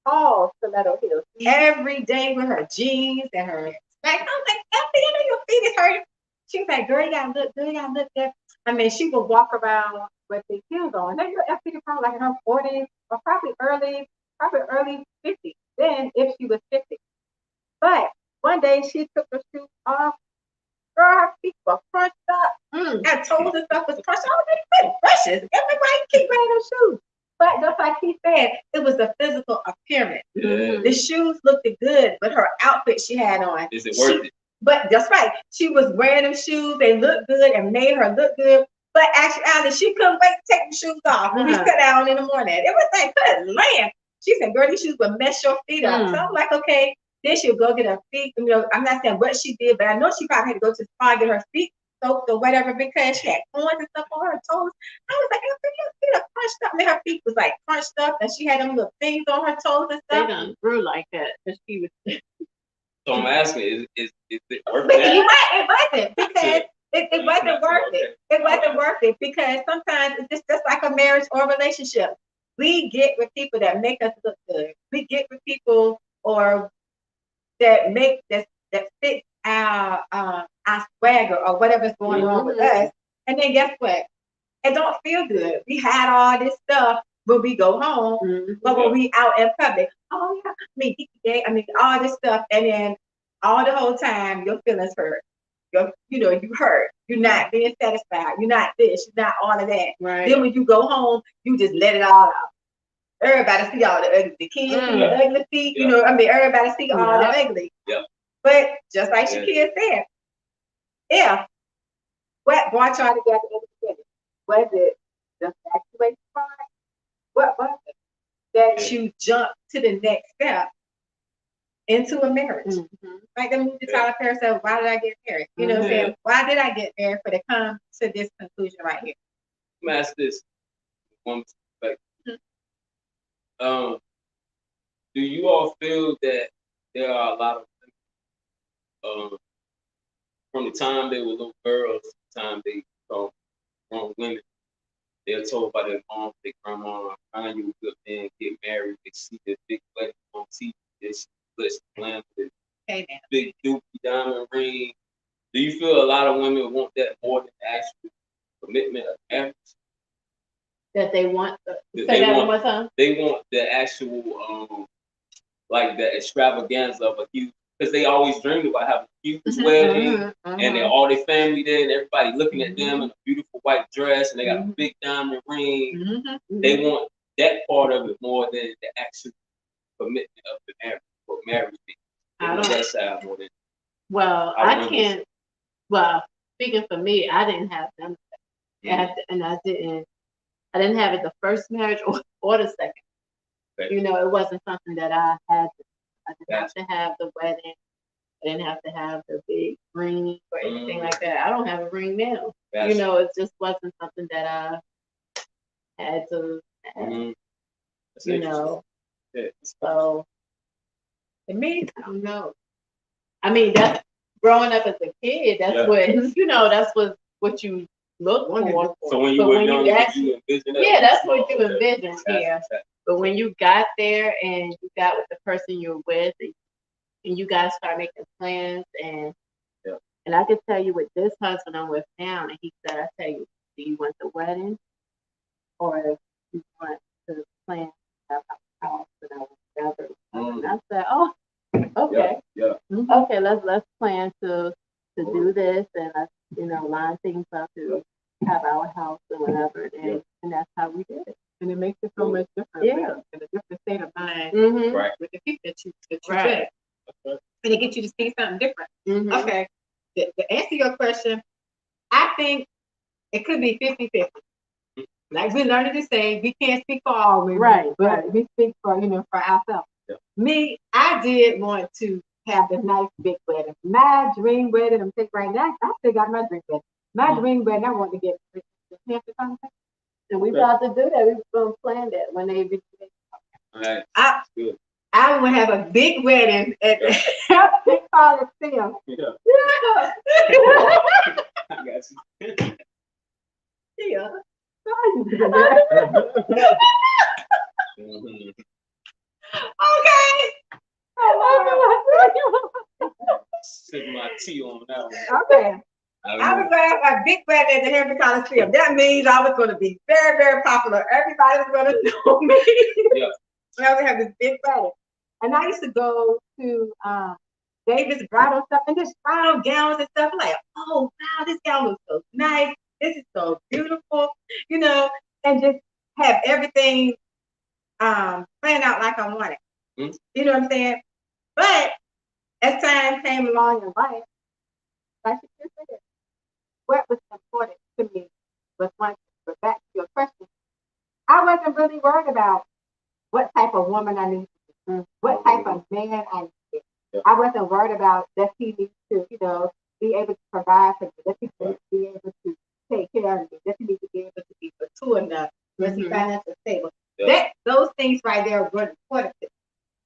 tall stiletto heels every day with her jeans and her specs. I was like, Arcadia, your feet is hurting. She was like, girl, you gotta look good, you gotta look good. She would walk around with the heels on. Now you're Arcadia probably like in her 40s or probably early 50s. Then if she was 50. But one day she took her shoes off. Girl, her feet were crunched up. Her toes and stuff was crunched. I was like, precious. Everybody keep wearing her shoes. But just like he said, it was the physical appearance. The shoes looked good, but her outfit she had on. Is it worth it? But that's right. She was wearing them shoes. They looked good and made her look good. But actually, she couldn't wait to take the shoes off when we sat down in the morning. It was like, good land. She said, girl, these shoes would mess your feet up. So I'm like, okay. Then she'll go get her feet. I'm not saying what she did, but I know she probably had to go to the spa and get her feet soaked or whatever because she had corns and stuff on her toes. I was like, your feet are crunched up. And her feet was like crunched up, and she had them little things on her toes and stuff. They done grew like that because she was. So I'm asking, is it worth it? It wasn't because it wasn't worth it. It wasn't worth it because sometimes it's just like a marriage or a relationship. We get with people that make us look good. We get with people or that make that fit our swagger or whatever's going on with us. And then guess what? It don't feel good. We had all this stuff when we go home, but when we out in public, all this stuff, and then all the whole time your feelings hurt. You hurt. You're not being satisfied. You're not this. You're not all of that. Right. Then when you go home, you just let it all out. Everybody see all the ugly. The kids see the ugly feet. Everybody see all the ugly. Yeah. But just like Shakia said, if what brought y'all together in the beginning, was it the infatuation part? What was it that you jumped to the next step into a marriage? Like the movie Tyler Perry said, why did I get married? You know what I'm saying? Why did I get married for to come to this conclusion right here? Let me ask this. One perspective. Do you all feel that there are a lot of women, from the time they were little girls to the time they become grown women, they're told by their mom, their grandma, find you a good man, get married, they see this big wedding on TV, this blessed plan with big dookie diamond ring. Do you feel a lot of women want that more than actual commitment of marriage? That they want. They Say that want- one more time. They want the actual, like the extravaganza of a huge, because they always dreamed about having a huge wedding, and then all their family there, and everybody looking at them in a beautiful white dress, and they got a big diamond ring. They want that part of it more than the actual commitment of the marriage or marriage. They want that side more than. Well, I can't. Well, speaking for me, I didn't have them, and I didn't have it the first marriage or the second. Okay. You know, it wasn't something that I had. I didn't have to have the wedding. I didn't have to have the big ring or anything like that. I don't have a ring now. Gotcha. You know, it just wasn't something that I had to have. You know, so to me, I don't know. I mean, that's growing up as a kid. That's what that's what you look for. So when you were young, did you envision that? Yeah, that's what you envision. Gotcha. Yeah. But when you got there and you got with the person you're with, and you guys start making plans, and I can tell you with this husband I'm with now, and he said, I tell you, do you want the wedding, or do you want to plan to have a house and whatever? And I said, oh, okay, okay, let's plan to do this, and let's line things up to have our house and whatever, and that's how we did it. And it makes it so much different. Yeah. In a different state of mind Right. with the people that you Right. with. And it gets you to see something different. Okay. To answer your question, I think it could be 50-50. Like we learned to say, we can't speak for all women, Right, but right. we speak for for ourselves. Yeah. Me, I did want to have the nice big wedding. My dream wedding, I'm thinking right now, I still got my dream wedding. My dream wedding, I want to get married. And we about to do that. We were going to plan that when they be. Right. I would have a big wedding at Big Coliseum. Yeah. I got you. Yeah. Okay. Sip my tea on that one. Okay. I was going to have a big wedding at the Henry Coliseum. That means I was going to be very, very popular. Everybody was going to know me. Yeah. I would have this big wedding. And I used to go to David's bridal stuff and just bridal gowns and stuff. Like, oh, wow, this gown looks so nice. This is so beautiful, and just have everything planned out like I wanted. You know what I'm saying? But as time came along in life, like you just said, what was important to me was one thing. But back to your question, I wasn't really worried about what type of woman I needed, what type of man I needed. Yeah. I wasn't worried about that he needs to, be able to provide for me, that he needs to be able to take care of me, that he needs to be able to be mature enough, that he financially stable. Yeah. Those things right there were important to me.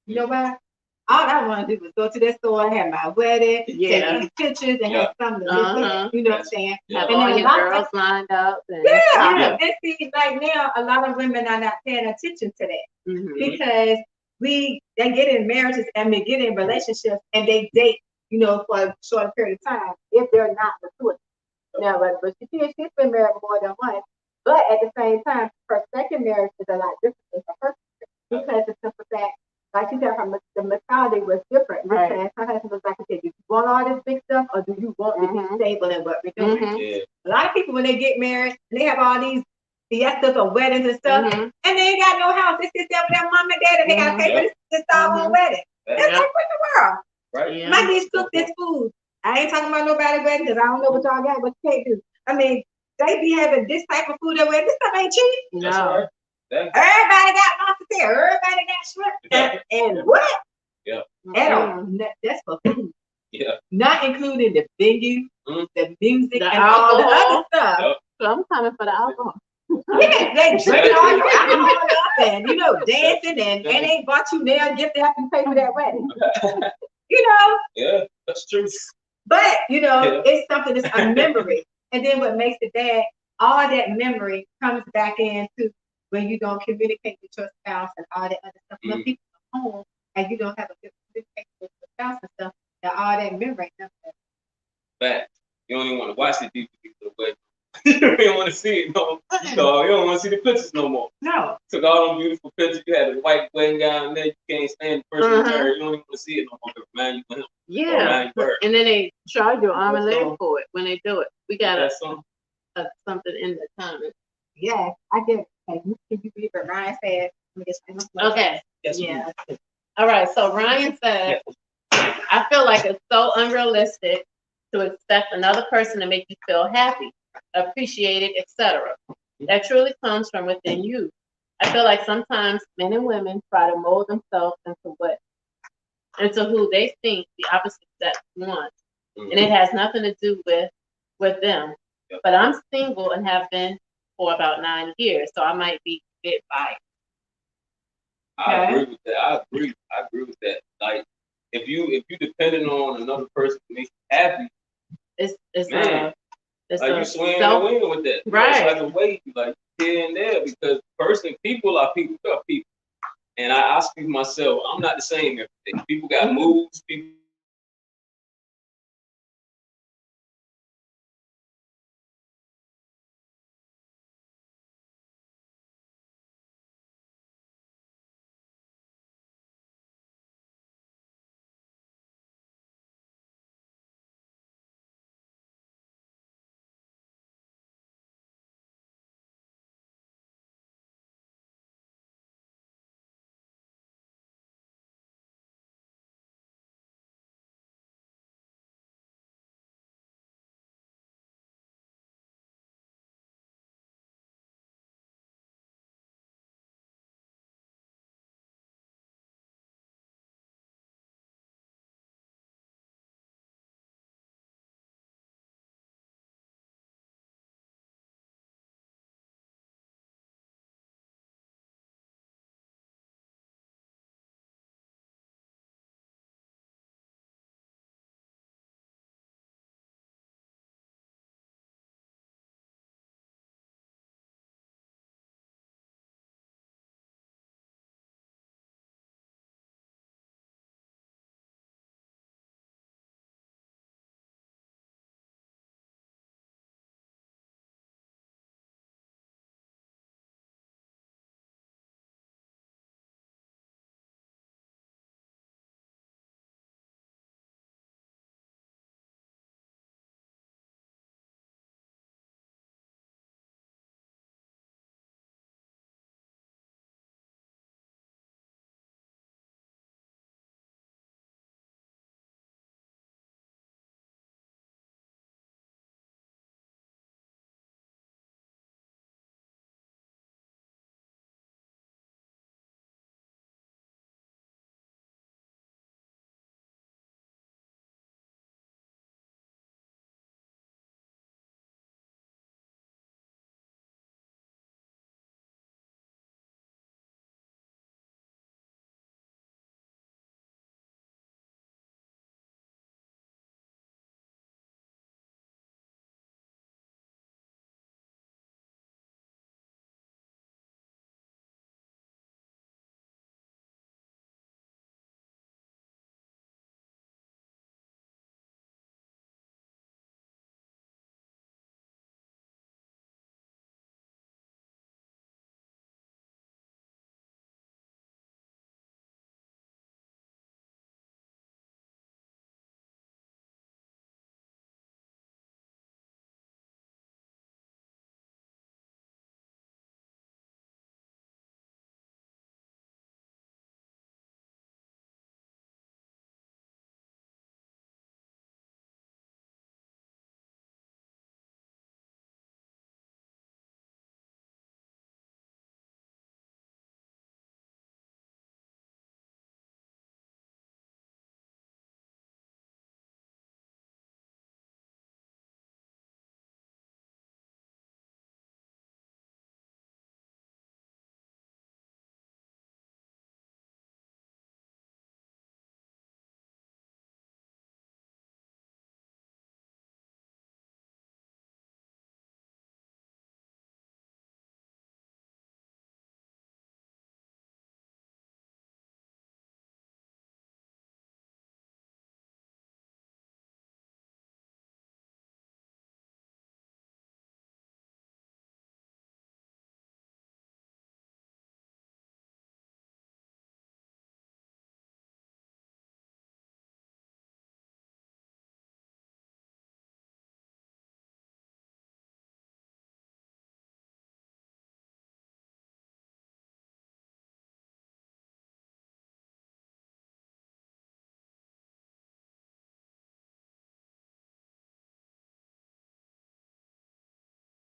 You know what? All I want to do was go to that store and have my wedding, take these pictures, and have something to look at. You know what I'm saying? Have And all then your girls lined up. And and see, right now, a lot of women are not paying attention to that because they get in marriages and they get in relationships and they date, for a short period of time if they're not mature. Now, but she's been married more than once, but at the same time, her second marriage is a lot different than her first because the simple fact, like you said, the mentality was different. Right. Because her husband was like, okay, do you want all this big stuff or do you want to be stable in what we're doing? Yeah. A lot of people, when they get married, they have all these fiestas or weddings and stuff, and they ain't got no house. They sit there with their mom and dad and they got to pay for this doggone wedding. That's like, what in the world? Right. Yeah. My niece cook this food. I ain't talking about nobody's wedding because I don't know what y'all got, but you can't do. I mean, they be having this type of food at wedding. This stuff ain't cheap. That's right. Everybody got lobster tail. Everybody got shrimp. And what? Yeah. That's for food. Yeah. Not including the venue, the music, The and all the other stuff. Yep. So I'm coming for the alcohol. Yeah, they drinking all your alcohol up and dancing and they bought you nail gift after you pay for that wedding. Yeah, that's true. But it's something that's a memory. And then what makes it bad, all that memory comes back into when you don't communicate with your spouse and all that other stuff. When people are home and you don't have a good communication with your spouse and stuff, and all that memory comes back. But you don't even want to watch the DVD for the wedding. You don't even want to see it, no. nothing. So you don't want to see the pictures no more. No. Took all them beautiful pictures. You had a white wedding gown there. You can't stand the person you married. You don't even want to see it no more. It remind you of him. Yeah. Remind you of her. And then they charge you arm and That's leg all. for it when they do it. We got That's something. something in the comments. Yeah, I did. Can you read what Ryan said? Let me just finish my- Okay. Yes, Yeah. All right. So Ryan said, I feel like it's so unrealistic to expect another person to make you feel happy, appreciated, etc. That truly comes from within you. I feel like sometimes men and women try to mold themselves into who they think the opposite sex wants, and it has nothing to do with them. But I'm single and have been for about 9 years, so I might be a bit biased. I agree with that. I agree with that. Like, if you depending on another person to make you happy, It's man, it's like a you swinging self- and winging with that. Right. It's like a weight, like here and there, because people are people. And I speak for myself. I'm not the same every day. People got moods. People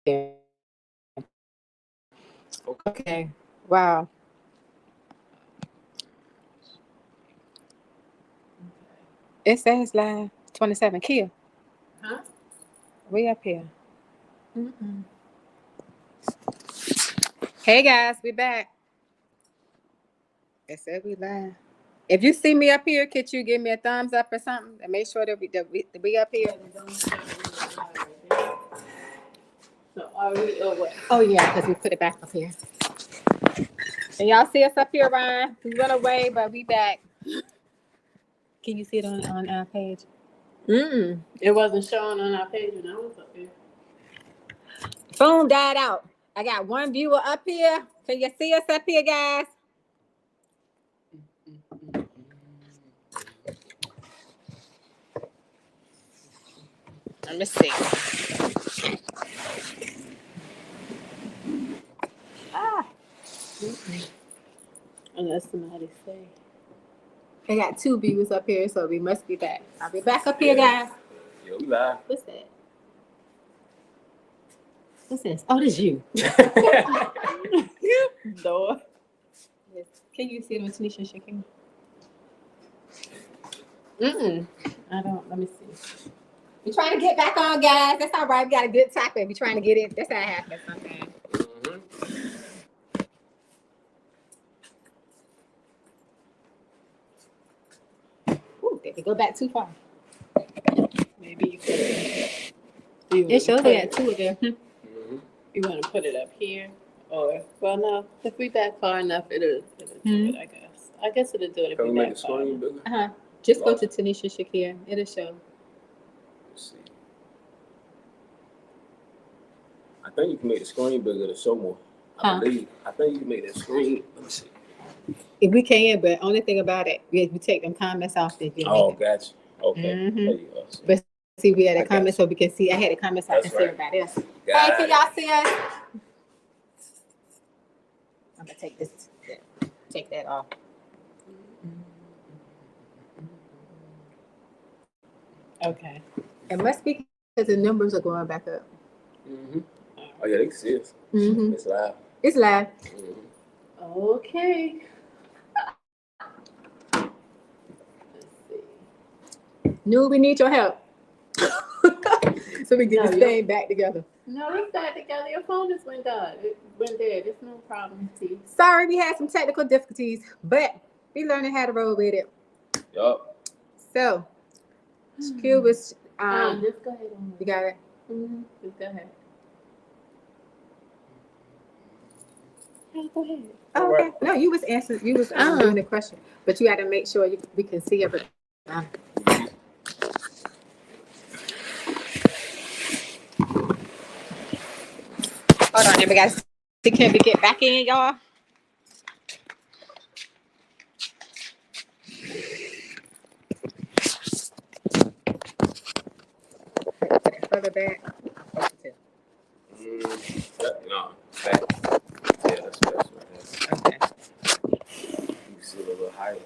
Okay. Wow. It says live 27. Kia. Huh? We up here. Mm-mm. Hey guys, we back. It said we live. If you see me up here, could you give me a thumbs up or something and make sure that we up here? So are we or what? Oh yeah, because we put it back up here. And y'all see us up here, Ryan? We went away, but we back. Can you see it on our page? It wasn't showing on our page when I was up here. Phone died out. I got one viewer up here. Can you see us up here, guys? Let me see. Ah. Unless somebody say. I got 2 viewers up here, so we must be back. I'll be back up here, guys. Yeah, we live. What's that? What's this? Oh, this you. Door. Yes. Can you see it on Tanisha shaking? I don't. Let me see. We're trying to get back on, guys. That's all right. We got a good topic. We're trying to get it. That's how it happens sometimes. Ooh, did it go back too far? Maybe you could. It shows we had 2 of them. You want to put it up here, or well, no. If we back far enough, it'll do it. I guess. I guess it'll do it if Can we we make back the far screen enough. bigger? Just go to Tanisha Shakir. It'll show. Let's see. I think you can make the screen bigger to show more. I believe. I think you can make that screen. Let me see. If we can, but only thing about it, we take them comments off. If you Oh, make it. gotcha. Okay. Mhm. There you go. But see, we had I a got comment you. so we can see. I had a comment so I That's can see right. everybody else. Got Hey, can it. y'all see us? I'm gonna take this. Take that off. Okay. It must be because the numbers are going back up. Oh yeah, they can see us. Mm-hmm. It's live. It's live. Okay. Let's see. No, we need your help. So we get No, this thing back together. No, it's back together. Your phone just went dead. It went dead. There's no problem, T. Sorry, we had some technical difficulties, but we learning how to roll with it. Yup. So, Q was just go ahead. you got it. Just go ahead. Yeah, go ahead. Oh, okay. No, you was answering. You was doing the question, but you had to make sure we can see everything. Hold on, everybody. Can we get back in, y'all? Further back. No. Back. Yeah, that's best right there. Okay. You can see it a little higher.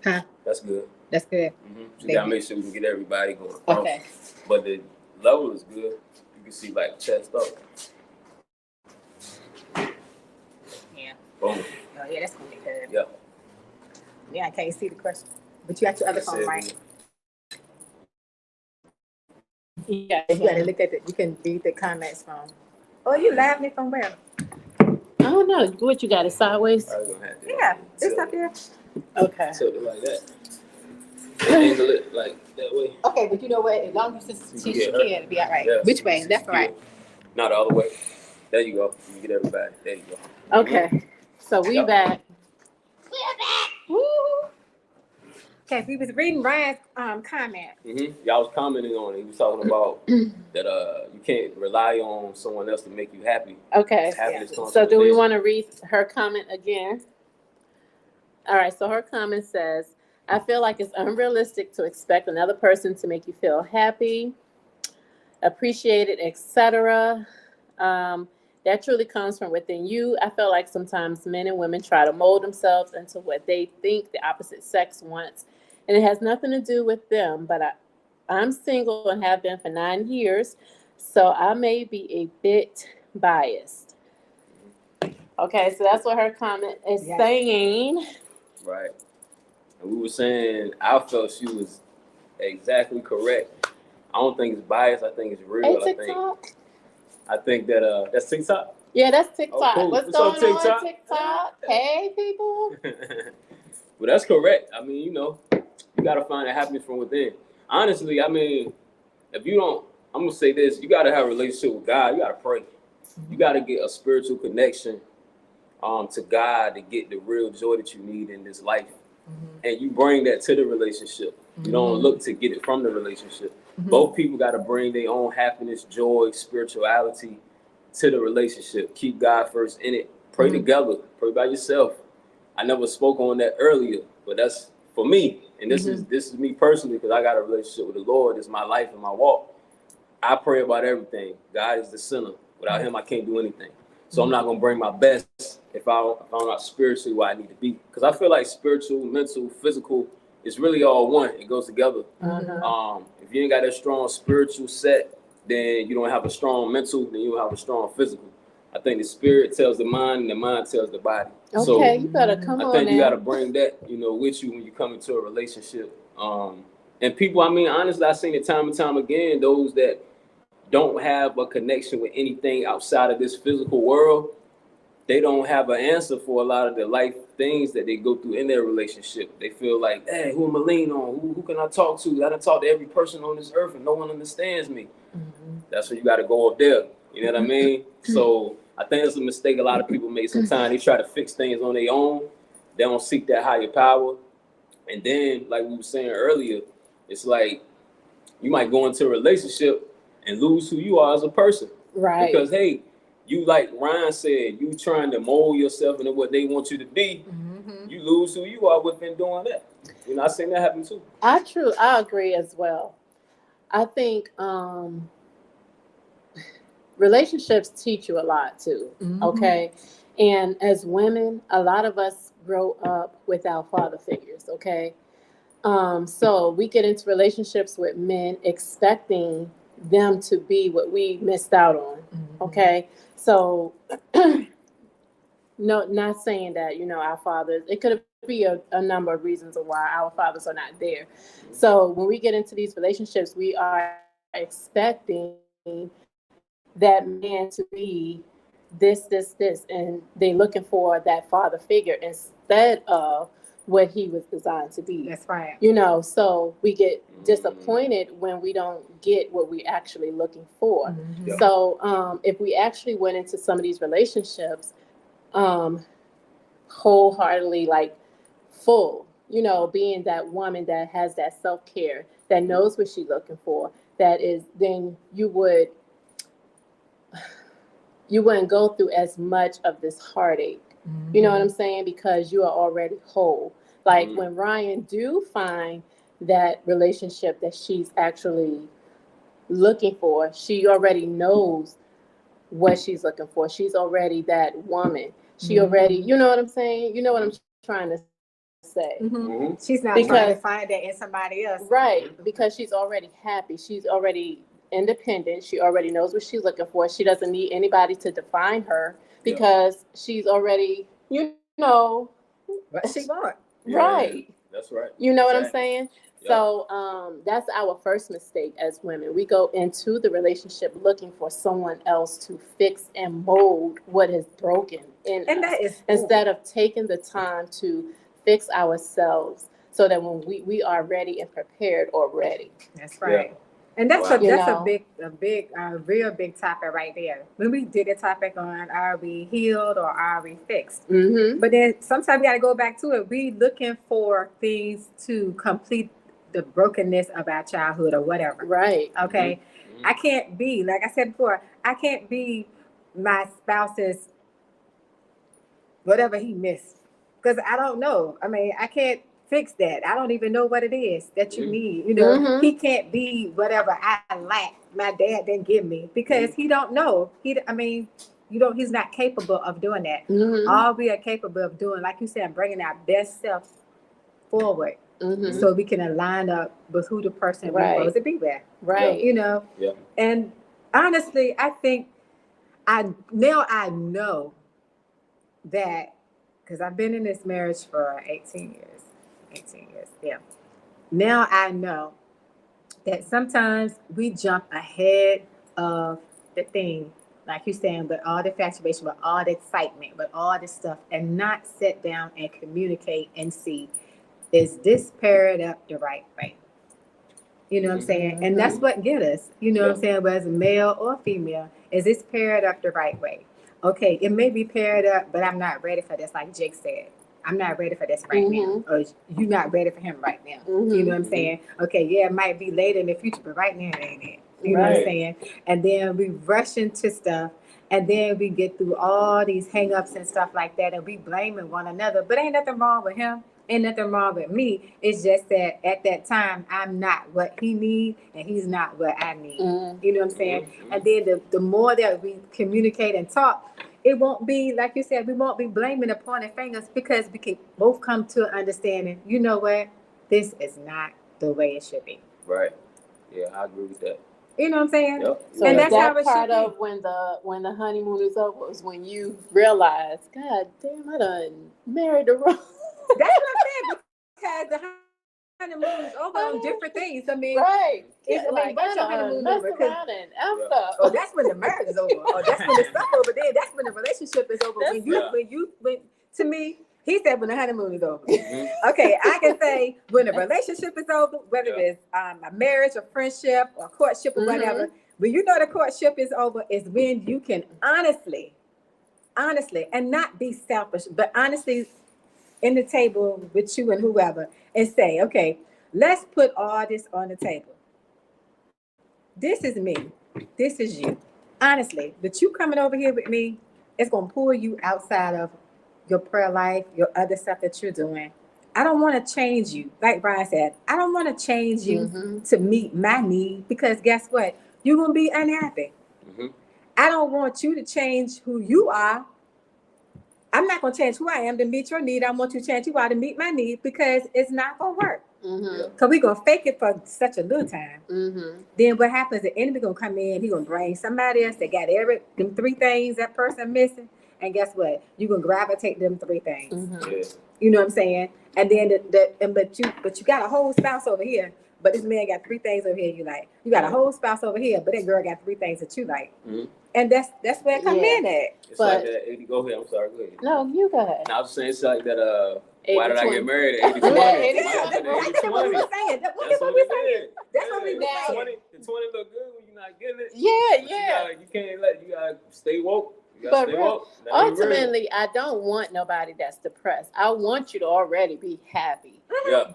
Huh? That's good. That's good. So you gotta make sure we can get everybody going. Okay. But the level is good. You can see like chest up. Yeah. Boom. Oh, yeah, that's gonna be good. Yeah. Yeah, I can't see the question, but you got your other phone, right? Yeah. You gotta look at it. You can read the comments from. Oh, you live me from where? I don't know. What you got it sideways? I was gonna have to. Yeah, it's up there. Okay. Tilt it like that. Angle it like that way. Okay, but you know what? As long as she get can, her. it'll be all right. Yeah, Which way? Left or right? Not the other way. There you go. You can get everybody. There you go. Okay. So we Yep. back. We're back. Woo! Okay, we was reading Ryan's comment. Y'all was commenting on it. He was talking about that you can't rely on someone else to make you happy. Okay. Happiness comes So from do we within. want to read her comment again? All right. So her comment says, I feel like it's unrealistic to expect another person to make you feel happy, appreciated, etc. That truly comes from within you. I feel like sometimes men and women try to mold themselves into what they think the opposite sex wants, and it has nothing to do with them. But I'm single and have been for 9 years. So I may be a bit biased. Okay, so that's what her comment is Yes. saying. Right. And we were saying I felt she was exactly correct. I don't think it's biased. I think it's real. Hey, TikTok. I think that that's TikTok. Yeah, that's TikTok. Oh, cool. What's What's up, going on, TikTok? TikTok? Hey, people. Well, that's correct. I mean, you gotta find that happiness from within. Honestly, I mean, if you don't, I'm gonna say this: you gotta have a relationship with God. You gotta pray. You gotta get a spiritual connection to God to get the real joy that you need in this life. And you bring that to the relationship. You don't look to get it from the relationship. Both people got to bring their own happiness, joy, spirituality to the relationship. Keep God first in it. Pray together. Pray by yourself. I never spoke on that earlier, but that's for me. And this is me personally, because I got a relationship with the Lord. It's my life and my walk. I pray about everything. God is the center. Without him, I can't do anything. So I'm not gonna bring my best if I'm not spiritually where I need to be. Because I feel like spiritual, mental, physical is really all one. It goes together. If you ain't got that strong spiritual set, then you don't have a strong mental, then you don't have a strong physical. I think the spirit tells the mind and the mind tells the body. Okay, So you better come on I think you now. gotta bring that, with you when you come into a relationship. And people, I mean, honestly, I've seen it time and time again, those that don't have a connection with anything outside of this physical world, they don't have an answer for a lot of the life things that they go through in their relationship. They feel like, hey, who am I lean on? Who can I talk to? I done talk to every person on this earth and no one understands me. That's where you got to go up there. You know what I mean? So I think it's a mistake a lot of people make sometimes. They try to fix things on their own. They don't seek that higher power. And then, like we were saying earlier, it's like you might go into a relationship and lose who you are as a person. Right. Because, hey, you, like Ryan said, you trying to mold yourself into what they want you to be. You lose who you are within doing that. I've seen that happen too. I agree as well. I think relationships teach you a lot too. Okay. And as women, a lot of us grow up without father figures. Okay. So we get into relationships with men expecting them to be what we missed out on. Okay. So no, not saying that, our fathers, it could be a number of reasons of why our fathers are not there. So when we get into these relationships, we are expecting that man to be this, and they're looking for that father figure instead of what he was designed to be. That's right. So we get disappointed when we don't get what we're actually looking for. Yeah. So if we actually went into some of these relationships wholeheartedly, like full, being that woman that has that self-care, that knows what she's looking for, that is, then you wouldn't go through as much of this heartache. You know what I'm saying? Because you are already whole. Like when Ryan do find that relationship that she's actually looking for, she already knows what she's looking for. She's already that woman. She already, you know what I'm saying? You know what I'm trying to say. She's not trying to find that in somebody else. Right, because she's already happy. She's already independent. She already knows what she's looking for. She doesn't need anybody to define her because she's already, what she want. Right. That's right. You know what I'm saying? Yeah. So that's our first mistake as women. We go into the relationship looking for someone else to fix and mold what is broken in And us, that is instead of taking the time to fix ourselves so that when we are ready and prepared already. That's right. And that's a real big topic right there. When we did a topic on are we healed or are we fixed? But then sometimes we got to go back to it. We looking for things to complete the brokenness of our childhood or whatever. Right. Okay. I can't be, like I said before, I can't be my spouse's whatever he missed, because I don't know. I mean, I can't fix that. I don't even know what it is that you need. He can't be whatever I lack. My dad didn't give me, because he don't know. He's not capable of doing that. All we are capable of doing, like you said, bringing our best self forward, so we can align up with who the person we're supposed to be with. Right. And honestly, I think I know that because I've been in this marriage for 18 years. 18 years, yeah. Now I know that sometimes we jump ahead of the thing, like you're saying, with all the infatuation, with all the excitement, with all this stuff, and not sit down and communicate and see, is this paired up the right way? You know what I'm saying? And that's what get us, you know what I'm saying, whether it's male or female, is this paired up the right way? Okay, it may be paired up, but I'm not ready for this, like Jake said. I'm not ready for this right now. Or you're not ready for him right now. You know what I'm saying? Okay, yeah, it might be later in the future, but right now it ain't it. You know what I'm saying? And then we rush into stuff, and then we get through all these hang-ups and stuff like that, and we blaming one another. But ain't nothing wrong with him. Ain't nothing wrong with me. It's just that at that time, I'm not what he needs, and he's not what I need. You know what I'm saying? And then the more that we communicate and talk, it won't be, like you said, we won't be blaming and pointing fingers, because we can both come to an understanding, you know what? This is not the way it should be. Right. Yeah, I agree with that. You know what I'm saying? Yep. So And that's that's how it part should of when the honeymoon is over, is when you realize, God damn, I done married the wrong. That's what I'm saying, because the honeymoon is over on different things. I mean, Right. It's, I mean, what's your honeymoon mess over? 'Cause- around and effed up. Oh, that's when the marriage is over. Oh, that's when the stuff over there. That's when the relationship is over. When to me, he said when the honeymoon is over. Okay, I can say when the relationship is over, whether it's a marriage, a friendship, or courtship, or whatever. When you know the courtship is over, is when you can honestly, and not be selfish, but honestly, in the table with you and whoever, and say, okay, let's put all this on the table. This is me. This is you. Honestly, but you coming over here with me, it's gonna pull you outside of your prayer life, your other stuff that you're doing. I don't want to change you. Like Brian said, I don't want to change you to meet my need, because guess what? You're gonna be unhappy. I don't want you to change who you are. I'm not gonna change who I am to meet your need. I want you to change who you are to meet my need, because it's not gonna work. Because we're gonna fake it for such a little time. Then what happens? The enemy gonna come in. He gonna bring somebody else that got them three things that person missing, and guess what? You gonna gravitate them three things. You know what I'm saying? And then but you got a whole spouse over here, but this man got three things over here you like. You got a whole spouse over here, but that girl got three things that you like. And that's where it come in at. It's like that. Go ahead. I'm sorry. Go ahead. No, you go ahead. I was saying it's like that. Why did I get married at 80-20? That's what we were saying. That's what we were saying. That's what we were saying. The 20 look good when you're not getting it. Yeah. You gotta stay woke. But ultimately, I don't want nobody that's depressed. I want you to already be happy.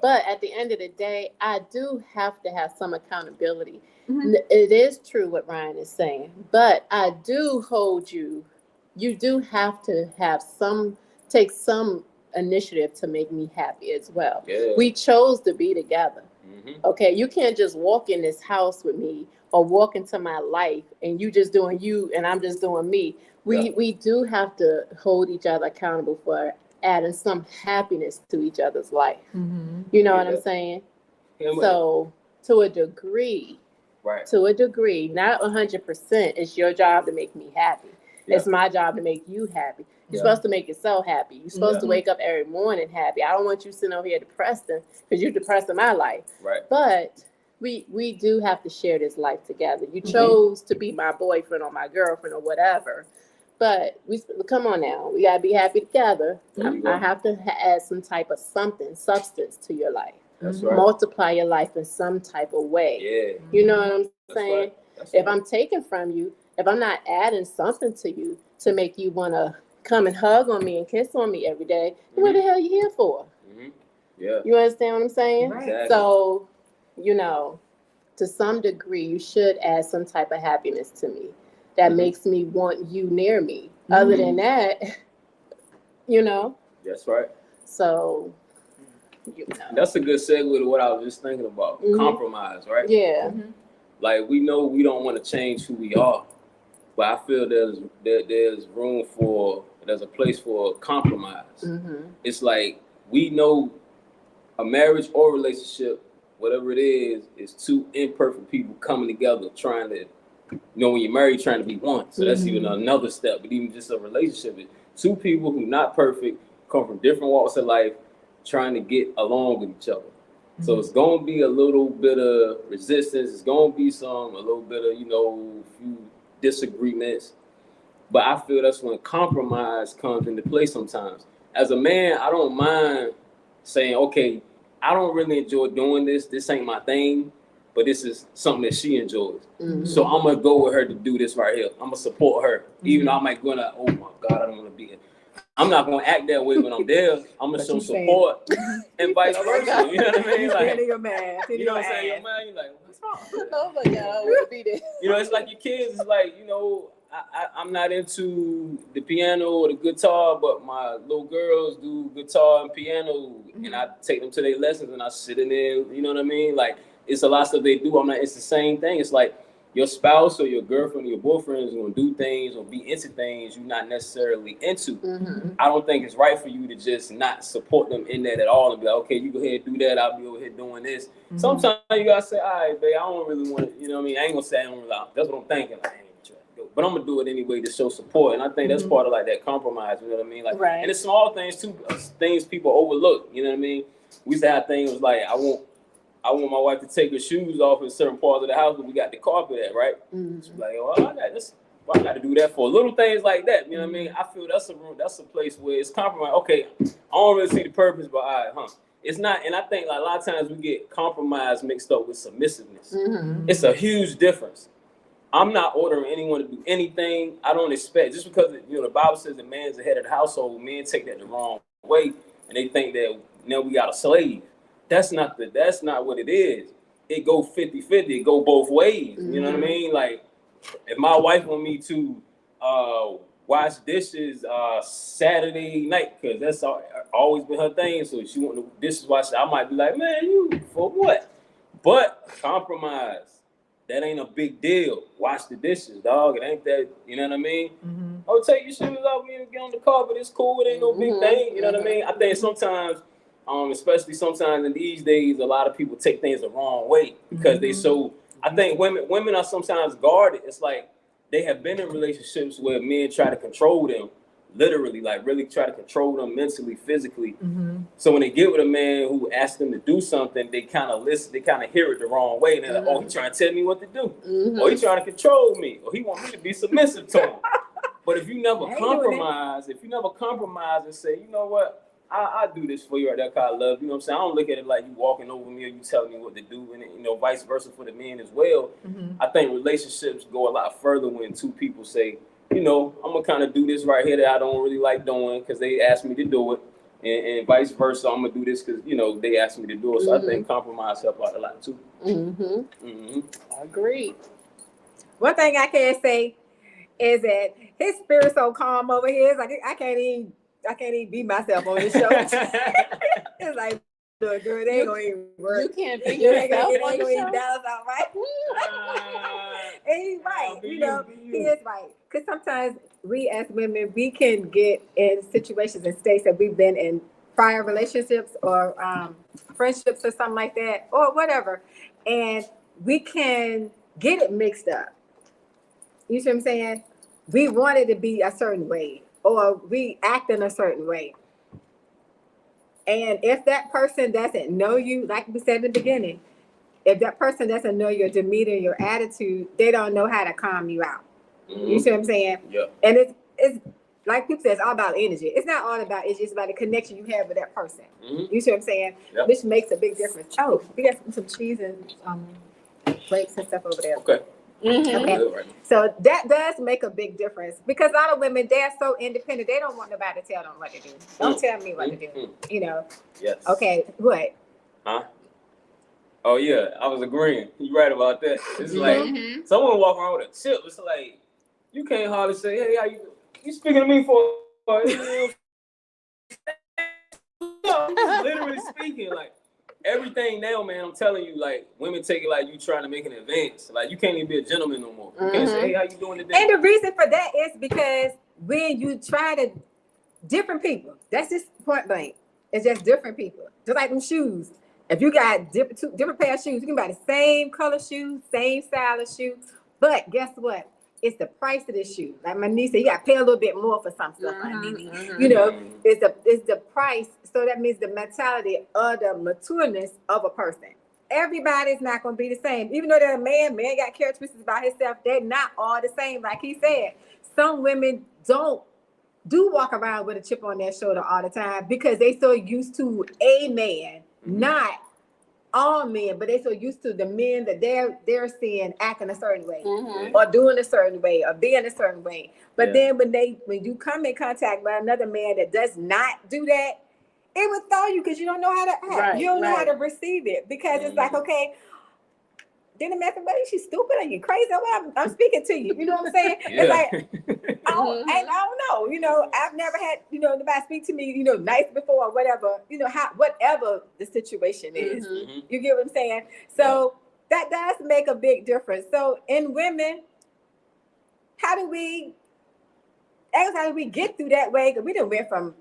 But at the end of the day, I do have to have some accountability. It is true what Ryan is saying, but I do hold you. You do have to take some initiative to make me happy as well. We chose to be together. Okay, you can't just walk in this house with me or walk into my life and you just doing you and I'm just doing me. We do have to hold each other accountable for adding some happiness to each other's life. You know what I'm saying? So to a degree, not 100%, it's your job to make me happy. It's my job to make you happy. You're supposed to make yourself happy. You're supposed to wake up every morning happy. I don't want you sitting over here depressed because you're depressed in my life. But we do have to share this life together. You chose to be my boyfriend or my girlfriend or whatever. But come on now. We got to be happy together. I have to add some type of substance to your life. That's right. Multiply your life in some type of way. You know what I'm saying? If I'm taking from you, if I'm not adding something to you to make you want to come and hug on me and kiss on me every day, what the hell are you here for? You understand what I'm saying? Exactly. So, to some degree, you should add some type of happiness to me that makes me want you near me. Other than that, That's right. So, That's a good segue to what I was just thinking about. Compromise, right? Yeah. Like, we know we don't want to change who we are, but I feel there's a place for compromise. It's like, we know a marriage or relationship, whatever it is two imperfect people coming together trying to you know, when you're married, trying to be one. So that's even another step. But even just a relationship, is two people who not perfect, come from different walks of life, trying to get along with each other. So it's going to be a little bit of resistance. It's going to be a little bit of, you know, few disagreements. But I feel that's when compromise comes into play sometimes. As a man, I don't mind saying, okay, I don't really enjoy doing this. This ain't my thing, but this is something that she enjoys. So I'm going to go with her to do this right here. I'm going to support her. Even though I might go in like, oh my God, I don't want to be here. I'm not going to act that way when I'm there. I'm going to show support and vice versa. You know what I mean? Like, your man, you know what I'm saying? Your man, you're like, what's wrong? Oh my God, I want to be there. You know, it's like your kids. It's like, you know, I'm not into the piano or the guitar, but my little girls do guitar and piano, and I take them to their lessons, and I sit in there. You know what I mean? Like, it's a lot of stuff they do. It's the same thing. It's like your spouse or your girlfriend or your boyfriend is gonna do things or be into things you're not necessarily into. I don't think it's right for you to just not support them in that at all and be like, okay, you go ahead and do that. I'll be over here doing this. Sometimes you gotta say, all right, babe, I don't really want to. You know what I mean? I ain't gonna say I don't really. That's what I'm thinking. I ain't trying to do, but I'm gonna do it anyway to show support. And I think that's part of like that compromise. You know what I mean? Like, and it's small things too, things people overlook. You know what I mean? We used to have things like I want my wife to take her shoes off in certain parts of the house, but we got the carpet at, right? She's like, well, I got to do that for little things like that. You know what I mean? I feel that's a place where it's compromise. Okay, I don't really see the purpose, but all right, It's not, and I think like a lot of times we get compromise mixed up with submissiveness. It's a huge difference. I'm not ordering anyone to do anything. I don't expect, just because, you know, the Bible says the man's the head of the household, men take that the wrong way, and they think that now we got a slave. That's not what it is. It go 50-50. It go both ways. You know what I mean? Like, if my wife want me to wash dishes Saturday night, because that's always been her thing, so if she want the dishes washed, I might be like, man, you for what? But compromise. That ain't a big deal. Wash the dishes, dog. It ain't that, you know what I mean? Oh, take your shoes off and get on the carpet. It's cool. It ain't no big thing. You know what I mean? I think sometimes, especially sometimes in these days, a lot of people take things the wrong way because they so. I think women are sometimes guarded. It's like they have been in relationships where men try to control them, literally, like really try to control them mentally, physically. So when they get with a man who asks them to do something, they kind of listen, they kind of hear it the wrong way, and they're like, oh, he's trying to tell me what to do, or he's trying to control me, or he wants me to be submissive to him. But if you never compromise, and say, you know what, I do this for you right there because I love you. You know what I'm saying? I don't look at it like you walking over me or you telling me what to do, and you know, vice versa for the men as well. I think relationships go a lot further when two people say, you know, I'm gonna kind of do this right here that I don't really like doing because they asked me to do it, and vice versa. I'm gonna do this because, you know, they asked me to do it. So I think compromise help out a lot too. Agreed. One thing I can say is that his spirit's so calm over here. It's like I can't even be myself on this show. It's like, look, girl, they ain't gonna even work. You can't be yourself They on ain't the gonna even show. balance out right. And he's right, you know, he is right. Because sometimes we as women, we can get in situations and states that we've been in prior relationships or friendships or something like that, or whatever. And we can get it mixed up. You see what I'm saying? We want it to be a certain way, or we act in a certain way. And if that person doesn't know you, like we said in the beginning, if that person doesn't know your demeanor, your attitude, they don't know how to calm you out. You see what I'm saying? Yeah. And it's like people say, it's all about energy. It's not all about energy. It's about the connection you have with that person. You see what I'm saying? Yep. Which makes a big difference. Oh, we got some cheese and grapes and stuff over there. Okay. Okay. Right. So that does make a big difference because a lot of women, they're so independent. They don't want nobody to tell them what to do. Don't tell me what to do. You know? Yes. Okay. What? Huh? Oh yeah, I was agreeing. You're right about that. It's like someone walk around with a chip. It's like you can't hardly say, "Hey, how you speaking to me for?" Literally speaking, like everything now, man. I'm telling you, like women take it like you trying to make an advance. Like you can't even be a gentleman no more. You can't say, "Hey, how you doing today?" And the reason for that is because when you try to different people, that's just point blank. It's just different people. Just like them shoes. If you got two different pair of shoes, you can buy the same color shoes, same style of shoe, But guess what? It's the price of the shoe. Like my niece said, you got to pay a little bit more for some stuff. You know, it's the price. So that means the mentality of the matureness of a person. Everybody's not going to be the same. Even though they're a man got characteristics about himself. They're not all the same. Like he said, some women do walk around with a chip on their shoulder all the time because they so used to a man, not all men, but they so used to the men that they're seeing acting a certain way or doing a certain way or being a certain way. But then when you come in contact with another man that does not do that, it will throw you because you don't know how to act. Right, you don't know how to receive it because it's like, okay, then the man said, "Buddy, she's stupid. Are you crazy? I'm speaking to you." You know what I'm saying? It's like, I don't know. You know, I've never had, nobody speak to me, nice before or whatever. Whatever the situation is. You get what I'm saying? So that does make a big difference. So in women, how do we get through that way? Because we done went from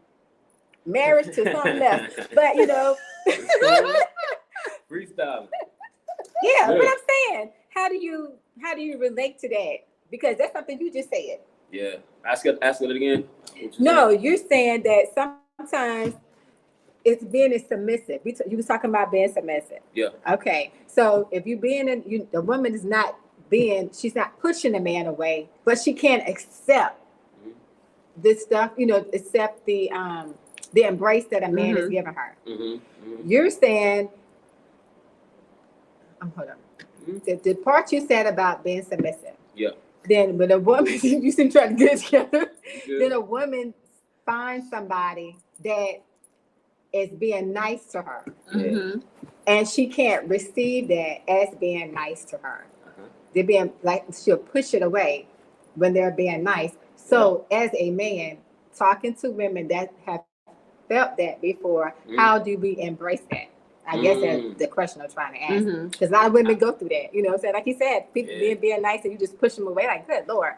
marriage to something else. But freestyle. Yeah, but I'm saying, how do you relate to that? Because that's something you just said. Yeah. Ask it again. No, you're saying that sometimes it's being submissive. You was talking about being submissive. Yeah. Okay. So if you the woman is not she's not pushing the man away, but she can't accept this stuff, accept the embrace that a man is giving her. You're saying, hold on. The part you said about being submissive. Yeah. Then when a woman, you seem trying to get it together, then a woman finds somebody that is being nice to her. And she can't receive that as being nice to her. They're being like, she'll push it away when they're being nice. So as a man, talking to women that have felt that before, how do we embrace that? I guess that's the question I'm trying to ask. Because a lot of women go through that. So like he said, people being nice and you just push them away like, good Lord.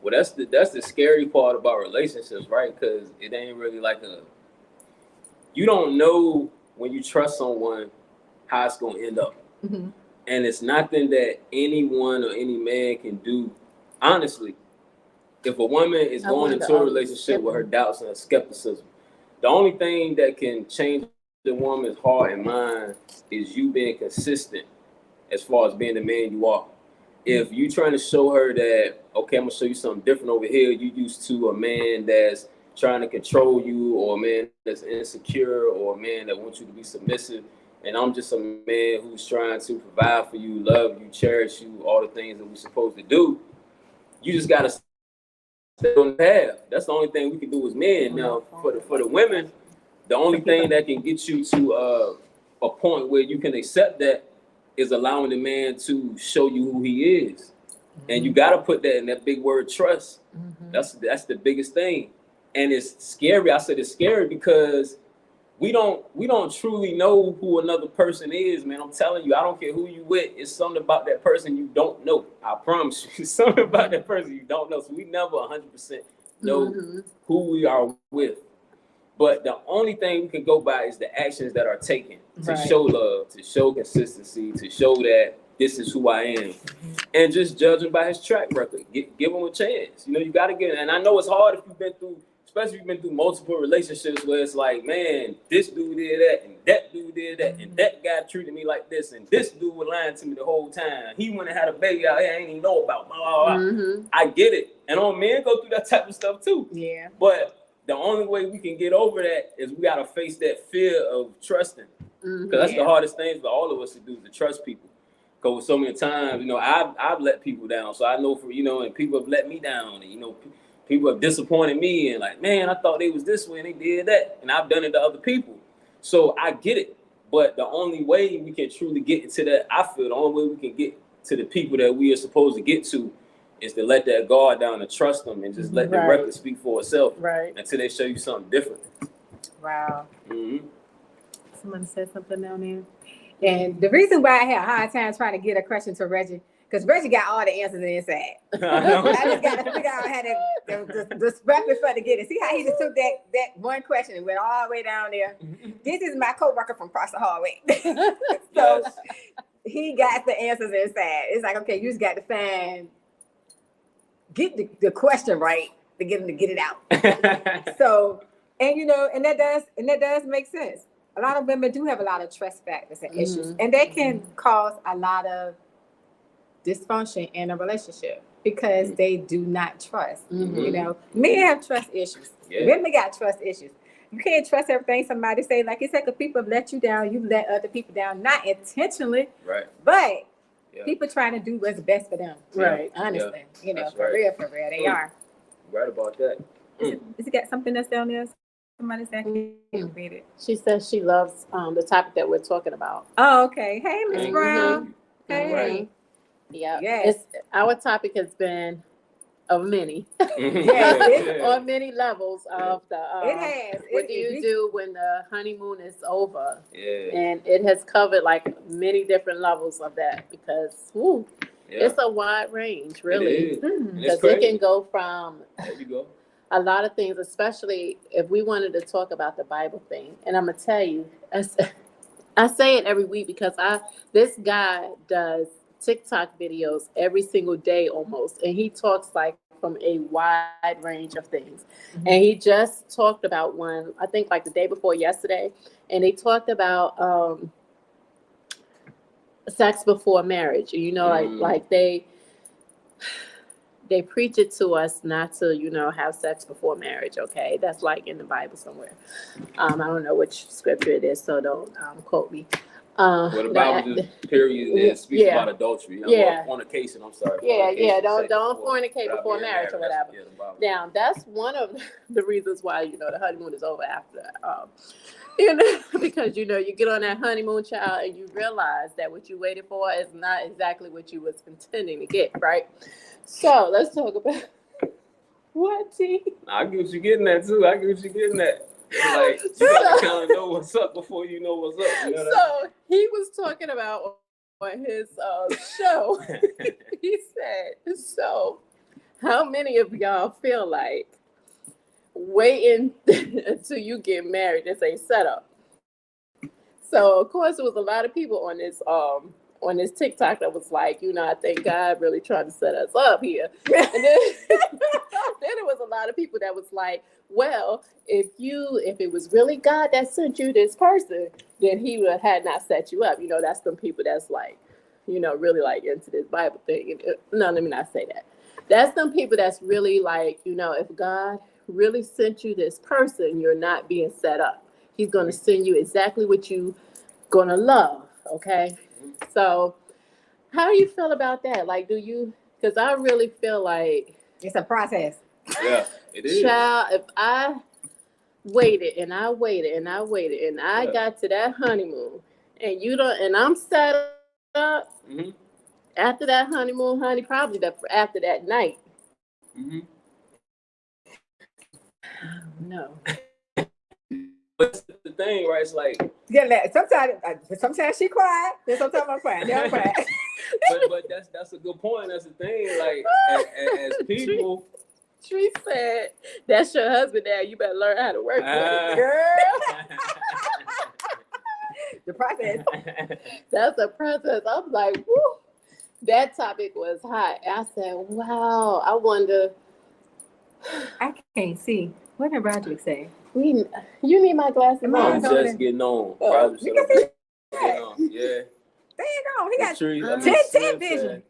Well, that's the scary part about relationships, right? Because it ain't really like you don't know when you trust someone how it's going to end up. And it's nothing that anyone or any man can do. Honestly, if a woman is going into a relationship with her doubts and her skepticism, the only thing that can change the woman's heart and mind is you being consistent as far as being the man you are. If you trying to show her that, okay, I'm gonna show you something different over here, you used to a man that's trying to control you, or a man that's insecure, or a man that wants you to be submissive, and I'm just a man who's trying to provide for you, love you, cherish you, all the things that we're supposed to do, you just gotta stay on the path. That's the only thing we can do as men. Now, for the women, the only thing that can get you to a point where you can accept that is allowing the man to show you who he is. And you got to put that in that big word, trust. That's the biggest thing. And it's scary. I said it's scary because we don't truly know who another person is, man. I'm telling you, I don't care who you with. It's something about that person you don't know. I promise you, something about that person you don't know. So we never 100% know who we are with. But the only thing we can go by is the actions that are taken to show love, to show consistency, to show that this is who I am. And just judging by his track record, give him a chance. You got to get it. And I know it's hard if you've been through, especially if you've been through multiple relationships where it's like, man, this dude did that, and that dude did that, and that guy treated me like this, and this dude was lying to me the whole time. He went and had a baby out here I ain't even know about. Blah, blah, blah. I get it. And all men go through that type of stuff too. Yeah. But the only way we can get over that is we got to face that fear of trusting. Because that's the hardest thing for all of us to do, is to trust people. Because so many times, I've let people down. So I know and people have let me down. And, people have disappointed me and like, man, I thought they was this way and they did that. And I've done it to other people. So I get it. But the only way we can truly get into that, I feel the only way we can get to the people that we are supposed to get to is to let that guard down and trust them and just let the record speak for itself until they show you something different. Wow. Someone said something down there. And the reason why I had a hard time trying to get a question to Reggie, because Reggie got all the answers inside. I just got to figure out how the rapid for to get it. See how he just took that one question and went all the way down there. This is my co-worker from across the hallway. So he got the answers inside. It's like, okay, you just got to get the question right to get him to get it out. So, and that does make sense. A lot of women do have a lot of trust factors and issues, and they can cause a lot of dysfunction in a relationship because they do not trust. Men have trust issues. Women got trust issues. You can't trust everything somebody say. Like you said, because people have let you down, you let other people down, not intentionally, Right. but people trying to do what's best for them. Right. Honestly, That's for real, they are. Right about that. Is it got something that's down there? Somebody said, can't read it. She says she loves the topic that we're talking about. Oh, okay. Hey, Miss Brown. Hey. Yeah. Yes. Our topic has been of many. Yes. On many levels of the It has. what do you do when the honeymoon is over? Yeah. And it has covered like many different levels of that because it's a wide range, really. Because it can go from there you go. a lot of things, especially if we wanted to talk about the Bible thing. And I'm gonna tell you, I say it every week because this guy does TikTok videos every single day almost, and he talks like from a wide range of things. And he just talked about one, I think like the day before yesterday, and they talked about sex before marriage. Like they preach it to us not to, have sex before marriage. Okay, that's like in the Bible somewhere. I don't know which scripture it is, so don't quote me. Well, the Bible just period speaks about adultery. Fornication. I'm sorry. Don't fornicate before marriage or whatever. Now that's one of the reasons why the honeymoon is over after. Because you get on that honeymoon, child, and you realize that what you waited for is not exactly what you was intending to get, right? So let's talk about what, T? I get what you're getting at too. Like you gotta kind of know what's up before you know what's up. So he was talking about on his show. He said, "So, how many of y'all feel like waiting until you get married is a setup?" So of course, there was a lot of people on this TikTok that was like, I think God really trying to set us up here. And then there was a lot of people that was like, well, if it was really God that sent you this person, then he would had not set you up. That's some people that's like, really like into this Bible thing. No, let me not say that. That's some people that's really like, if God really sent you this person, you're not being set up. He's going to send you exactly what you going to love. Okay. So how do you feel about that? Like, because I really feel like it's a process. Yeah, it is. Child, if I waited and I waited and I waited and I got to that honeymoon and I'm set up after that honeymoon, honey, probably after that night. No. But the thing, right? It's like sometimes she quiet, then sometimes I'm quiet. Never quiet. but that's a good point. That's the thing. Like as people. Tree said, "That's your husband now. You better learn how to work with it, girl." The process. That's a process. I'm like, woo. That topic was hot. I said, wow. I wonder. I can't see. What did Roger say? You need my glasses I'm on. just getting on. You can see that. Yeah. There you go. He got Tree, 10 vision.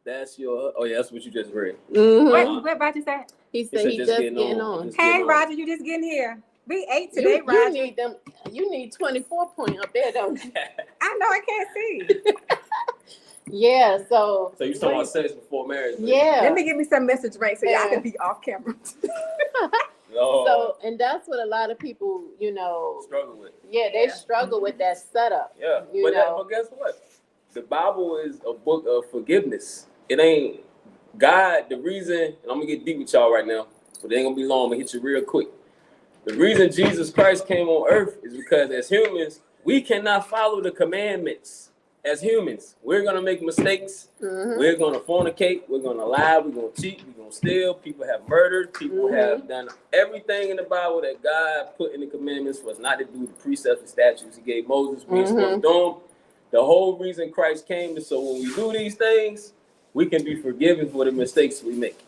That's your. Oh yeah, that's what you just read. What Roger said? He said he just getting on. Hey, Roger, you just getting here. We ate today, Roger. You need 24 point up there, don't you? I know I can't see. Yeah, so you talking about sex before marriage? Yeah. Let me give me some message right so y'all can be off camera. No. So, and that's what a lot of people, struggle with. Yeah, they struggle with that setup. Yeah, but guess what? The Bible is a book of forgiveness. It ain't God. The reason, and I'm gonna get deep with y'all right now, but it ain't gonna be long. I'm gonna hit you real quick. The reason Jesus Christ came on earth is because as humans, we cannot follow the commandments. As humans, we're gonna make mistakes. We're gonna fornicate. We're gonna lie. We're gonna cheat. We're gonna steal. People have murdered. People have done everything in the Bible that God put in the commandments for us not to do. The precepts and statutes He gave Moses. We ain't supposed to do them. The whole reason Christ came is so when we do these things, we can be forgiven for the mistakes we make.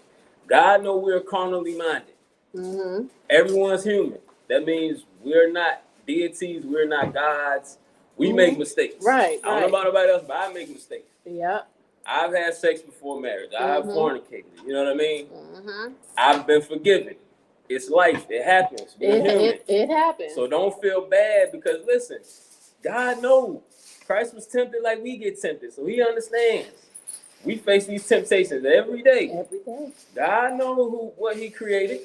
God knows we're carnally minded. Mm-hmm. Everyone's human. That means we're not deities, we're not gods. We make mistakes. Right, I don't know about nobody else, but I make mistakes. Yep. I've had sex before marriage. I've fornicated. You know what I mean? Mm-hmm. I've been forgiven. It's life. It happens. We're human. It happens. So don't feel bad because listen, God knows. Christ was tempted like we get tempted. So he understands. We face these temptations every day. Every day. God knows what he created.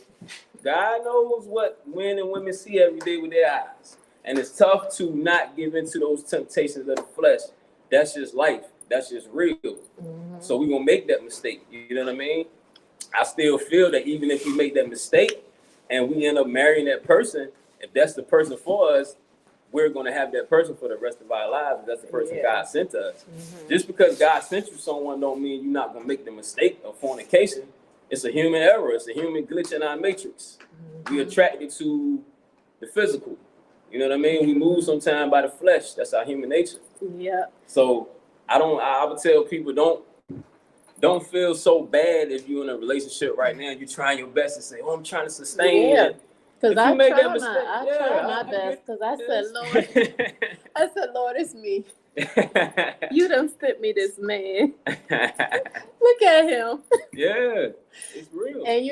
God knows what men and women see every day with their eyes. And it's tough to not give into those temptations of the flesh. That's just life. That's just real. Mm-hmm. So we're going to make that mistake. You know what I mean? I still feel that even if we make that mistake and we end up marrying that person, if that's the person for us, we're going to have that person for the rest of our lives. If that's the person God sent to us. Mm-hmm. Just because God sent you someone don't mean you're not going to make the mistake of fornication. It's a human error. It's a human glitch in our matrix. Mm-hmm. We're attracted to the physical. You know what I mean? We move sometimes by the flesh. That's our human nature. Yeah. So I would tell people don't feel so bad if you're in a relationship right now and you're trying your best to say, oh, I'm trying to sustain. Yeah. Because I tried I my best. Because I said, Lord, it's me. You done sent me this man. Look at him. Yeah, it's real. And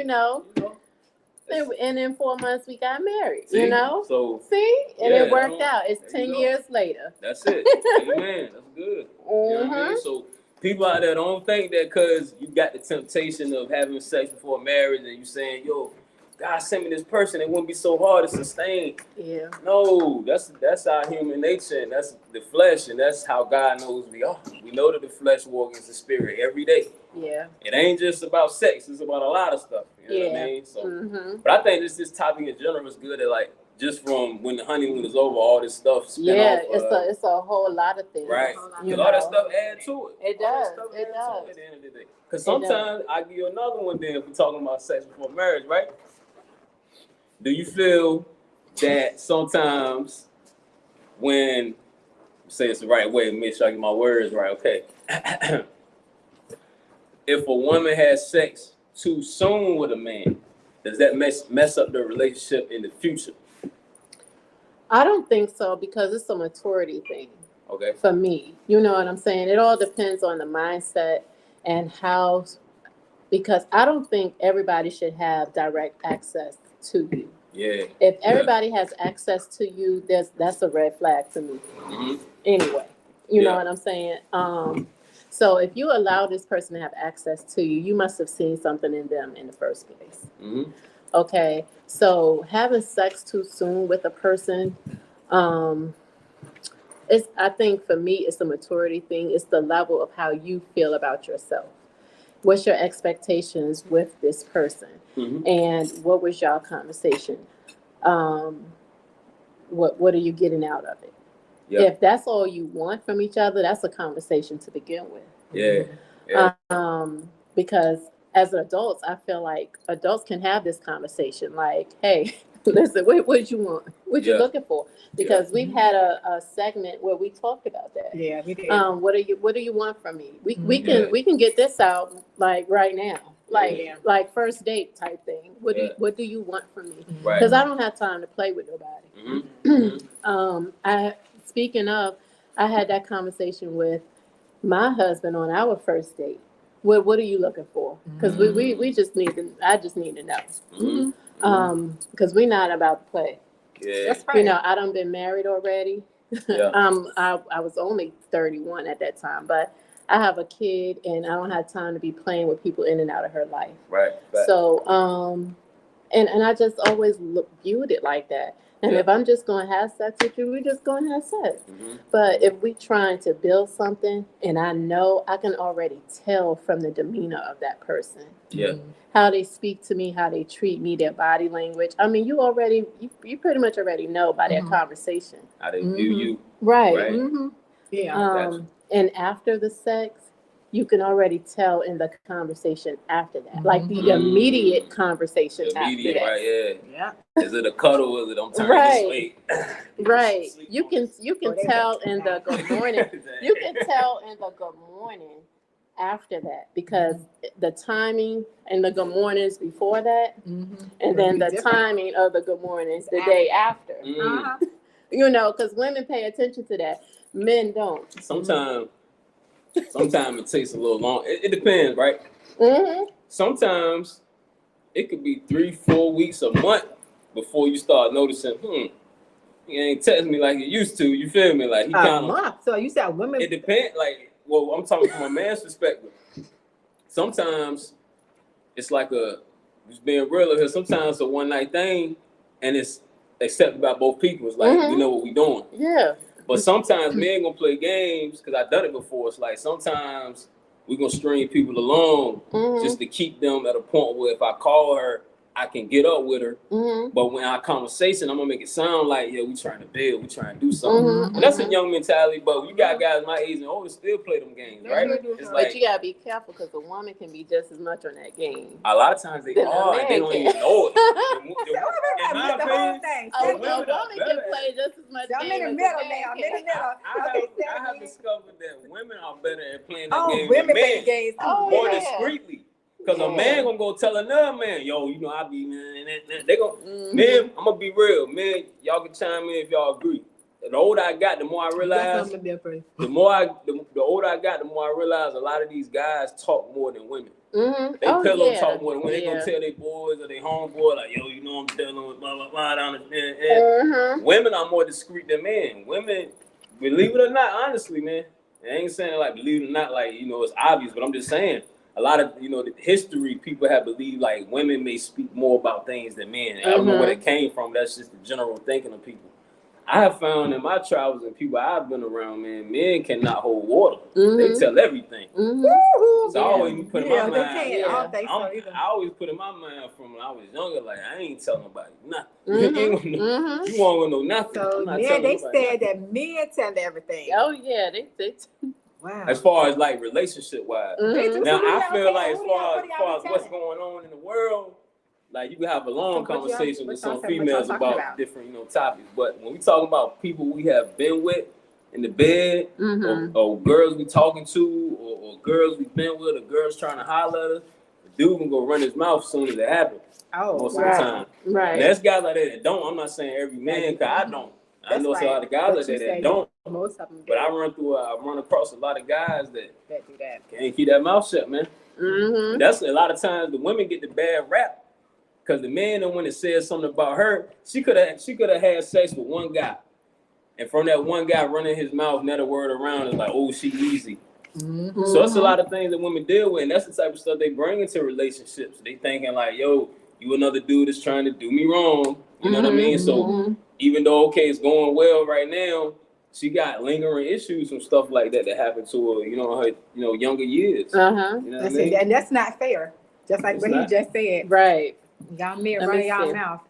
and in 4 months we got married. See? You know? So and it worked out. It's 10 years later. That's it. Amen. That's good. Mm-hmm. You know what I mean? So people out there don't think that because you got the temptation of having sex before marriage and you saying, yo, God sent me this person, it wouldn't be so hard to sustain. Yeah. No, that's our human nature, and that's the flesh, and that's how God knows we are. We know that the flesh walks against the spirit every day. Yeah. It ain't just about sex, it's about a lot of stuff. You know what I mean? So but I think this topic in general is good at like just from when the honeymoon is over, all this stuff spin off. It's a whole lot of things. Right. Because all that stuff add to it. It does. It does. At the end of the day. Because sometimes I give you another one then if we're talking about sex before marriage, right? Do you feel that sometimes when, say it's the right way, make sure I get my words right, okay. If a woman has sex too soon with a man, does that mess up the relationship in the future? I don't think so because it's a maturity thing. Okay. For me, you know what I'm saying? It all depends on the mindset and how, because I don't think everybody should have direct access to you. Yeah. If everybody has access to you, that's a red flag to me. Mm-hmm. Anyway, you know what I'm saying? So if you allow this person to have access to you, you must have seen something in them in the first place. Mm-hmm. Okay, so having sex too soon with a person, I think for me, it's a maturity thing. It's the level of how you feel about yourself. What's your expectations with this person? Mm-hmm. And what was y'all conversation? What are you getting out of it? Yep. If that's all you want from each other, that's a conversation to begin with. Yeah. Because as adults, I feel like adults can have this conversation. Like, hey, listen, what you want? What you looking for? Because we've had a segment where we talked about that. Yeah, we did. What do you want from me? We can get this out like right now. Like first date type thing. What do you want from me? Because I don't have time to play with nobody. Mm-hmm. Speaking of, I had that conversation with my husband on our first date. What are you looking for? Because we just need to. I just need to know. Mm-hmm. Because we're not about to play. Yeah. That's right. You know, I done been married already. Yeah. I was only 31 at that time, but I have a kid and I don't have time to be playing with people in and out of her life. Right. So, and I just always viewed it like that. And if I'm just going to have sex with you, we're just going to have sex. Mm-hmm. But if we're trying to build something, and I know I can already tell from the demeanor of that person, how they speak to me, how they treat me, their body language. I mean, you pretty much already know by their conversation. How they view you. Right. Right. Mm-hmm. Yeah. And after the sex, you can already tell in the conversation after that, Mhm. like the immediate conversation Immediate, after that. right? Yeah. Yeah. Is it a cuddle? Is it I'm turning Right. this way? Right. Sleep You on can this. tell in the good morning. You can tell in the good morning after that, because the timing and the good mornings before that, Mhm. and then the It'll be different. timing of the good mornings the After. day after. Mm. Uh-huh. You know, because women pay attention to that. Men don't. Sometimes it takes a little long. It depends, right? Mm-hmm. Sometimes it could be 3-4 weeks, a month before you start noticing, he ain't texting me like he used to. You feel me? Like he A kind of. month. So you said women. It depends. Like, well, I'm talking from a man's perspective. Sometimes it's like just being real here. Sometimes it's a one night thing, and it's accepted by both people. It's like we know what we doing. Yeah. But sometimes men gonna play games, because I've done it before. It's like sometimes we gonna string people along just to keep them at a point where if I call her, I can get up with her. But when our conversation, I'm gonna make it sound like, yeah, we trying to build, we trying to do something. And that's a young mentality, but you got guys my age and older still play them games, right? It's But like you gotta be careful, because a woman can be just as much on that game. a lot of times they Then a are, and they man don't can. even know it. I In my missed the whole opinion, thing. A women woman are can better play just as much So I'm game in the as a middle man now. I'm can. in the middle. I have discovered that women are better at playing that Oh, game women than play men. games too. Oh, More yeah. discreetly. Because Yeah. a man gonna go tell another man, yo, you know, I be, man, they gonna, Mhm. men, I'm gonna be real, man, y'all can chime in if y'all agree. The older I got, the more I That's realize, something different. the older I got, the more I realize a lot of these guys talk more than women. Mhm. They Oh, pillow yeah. talk more than women. They Yeah. gonna tell their boys or their homeboy, like, yo, you know I'm dealing with blah, blah, blah, down there. Women are more discreet than men. Women, believe it or not, honestly, man, I ain't saying like believe it or not, like, you know, it's obvious, but I'm just saying, a lot of, you know, the history, people have believed like women may speak more about things than men. I don't know where it came from. That's just the general thinking of people. I have found in my travels and people I've been around, man, men cannot hold water. They tell everything. So I always put in my mind. I don't think so either. I always put in my mind from when I was younger, like I ain't telling nobody nothing. Mhm. You won't know nothing. So I'm not men, telling they nobody said nothing. that men tell everything. Oh, yeah. They Wow. As far as like relationship wise. They do. Now So I what feel y'all like saying? as What far y'all as be what's telling? going on in the world, like you can have a long So what y'all- conversation what with y'all some saying- what y'all females talking about about? different, you know, topics. But when we talk about people we have been with in the bed, or girls we talking to, or girls we been with, or girls trying to holler at us, the dude can go run his mouth as soon as it happens. Oh, Most wow. of the time. Right. And there's guys like that that don't. I'm not saying every man, because I don't. I That's know it's a right. lot of guys But like you that that say don't. most of them do. But I run across a lot of guys that that do that. can't keep that mouth shut, man. And that's a lot of times the women get the bad rap because the man, the one that says something about her, she could have had sex with one guy, and from that one guy running his mouth, not a word around, is like, oh, she easy. So it's a lot of things that women deal with, and that's the type of stuff they bring into relationships. They thinking like, yo, you another dude that's trying to do me wrong. You know what I mean? So even though okay, it's going well right now, she got lingering issues and stuff like that that happened to her, you know, her, you know, younger years. You know what I mean? And that's not fair. Just like It's what not. he just said. Right. Y'all men Let running me y'all see. mouth.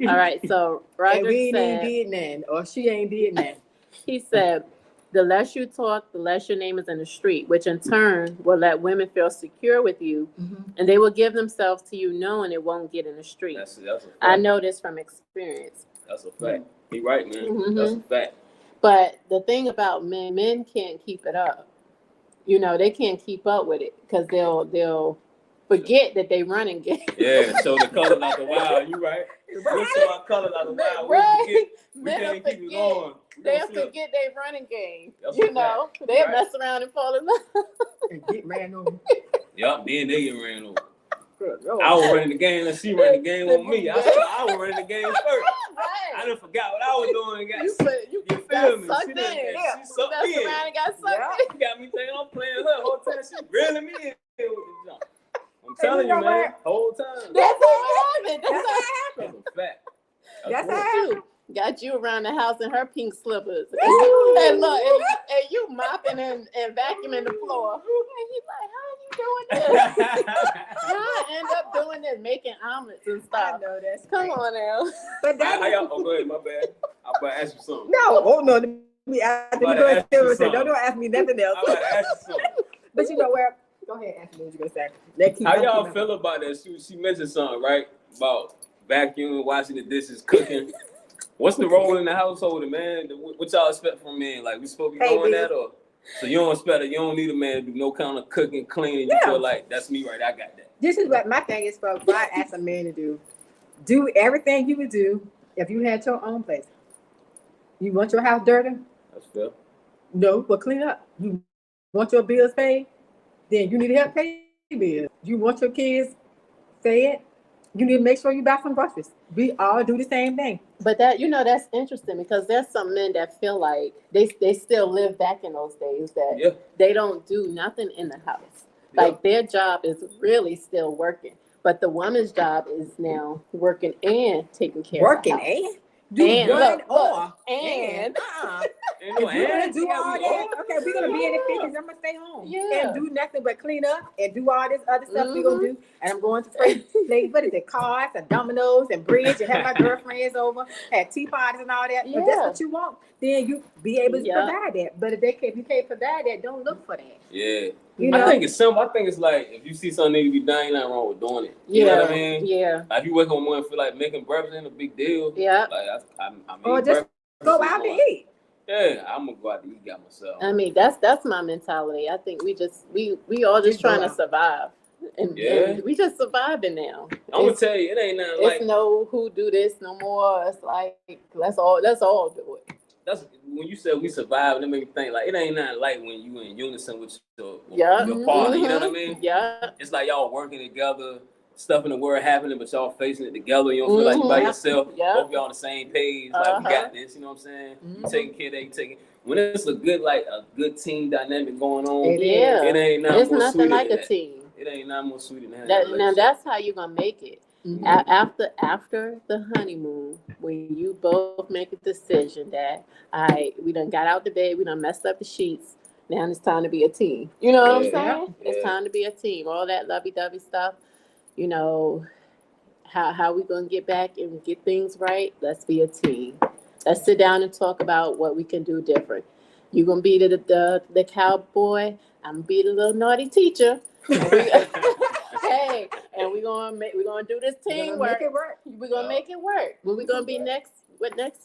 All right. So And Roger we ain't said, did nothing, or she ain't did nothing. he said, the less you talk, the less your name is in the street, which in turn will let women feel secure with you, and they will give themselves to you knowing it won't get in the street. That's a fact. I know this from experience. That's a fact. He right, man. That's a fact. But the thing about men can't keep it up. You know, they can't keep up with it because they'll forget that they running game. Yeah, show the colors out the wild. You right. We'll show our colors out the wild. Right. We Men can't will keep it forget. going. They'll forget they running game. That's You a know, fact. they'll Right. mess around and fall in love. And get ran over. Yup, then they get ran over. Good Lord. I was running the game and she ran the game on me. I was running the game first. I Right. done forgot what I was doing. You You got feel me? sucked She in. done- Yeah. she sucked Messed me in. around and got sucked Yeah. in. She got me thinking I'm playing her the whole time. She reeling me in with the jump. I'm And telling you you, know man, what? whole time. That's how it happened. That's how it That's happened. a fact. That's real. how it happened. Got you around the house in her pink slippers. And look, and you mopping and vacuuming the floor. And he's like, how are you doing this? How I end up doing this, making omelets and I stuff. know that's Come right. on now. But that How y'all? Oh, go ahead. My bad. I'm about to ask you something. no, oh no. Let me ask you About to ask you don't something. ask me nothing else. I'm about to ask you something. But you know where? Go ahead, Anthony. What you gonna say? Let's keep How going, y'all keep feel about that? She mentioned something, right? About vacuuming, washing the dishes, cooking. What's the role in the household, man? What y'all expect from men? Like, we supposed to be Hey, doing Bill. that, or so you don't expect it? You don't need a man to do no kind of cooking, cleaning. You Yeah. feel like that's me, right? I got that. This is what my thing is for. What I ask a man to do. Do everything you would do if you had your own place. You want your house dirty? That's fair. No, but clean up. You want your bills paid? Then you need to help pay bills. You want your kids fed? You need to make sure you buy some groceries. We all do the same thing. But that, that's interesting because there's some men that feel like they still live back in those days that Yeah. they don't do nothing in the house. Yeah. Like their job is really still working, but the woman's job is now working and taking care Working of the house. and do And one look, or and Ain't no If we're gonna and. do all We that, okay, we're gonna be in the 50s. I'm gonna stay home Yeah. and do nothing but clean up and do all this other stuff we're gonna do. And I'm going to play what is it, cards and dominoes and bridge and have my girlfriends over, have tea parties and all that. If that's Yeah. what you want, then you be able to Yeah. provide that. But if you can't provide that, don't look for that. Yeah. You know? I think it's simple. I think it's like if you see something need to be done, ain't nothing wrong with doing it. You know what I mean? Yeah. Like if you wake up one and feel like making breakfast ain't a big deal. Yeah. Like I mean, Or just breakfast go is out to fun. eat. Yeah, I'm gonna go out to eat by myself. I mean, that's my mentality. I think we all just Just go trying to out. survive. And we just surviving now. I'm gonna tell you, it ain't nothing It's like no who do this no more. It's like let's all do it. that's when you said we survived. That made me think like it ain't nothing like when you in unison with your Yeah. partner. You know what I mean? Yeah. It's like y'all working together, stuff in the world happening, but y'all facing it together. You don't feel like you by Mhm. yourself. Yeah. Both y'all on the same page. Like we got this. You know what I'm saying? You taking care of that. You taking. When it's a good team dynamic going on, Yeah. it ain't nothing It's more nothing sweeter like than a that. team. It ain't nothing more sweeter than that. Now that's how you're gonna make it. Mhm. After the honeymoon, when you both make a decision that we done got out the bed, we done messed up the sheets. Now it's time to be a team. You know what I'm Yeah. saying? Yeah. It's time to be a team. All that lovey-dovey stuff. You know, how we gonna get back and get things right? Let's be a team. Let's sit down and talk about what we can do different. You gonna be the cowboy. I'm gonna be the little naughty teacher. Hey, and we're gonna do this We're gonna teamwork. make it work. We're gonna make it work. When we gonna be next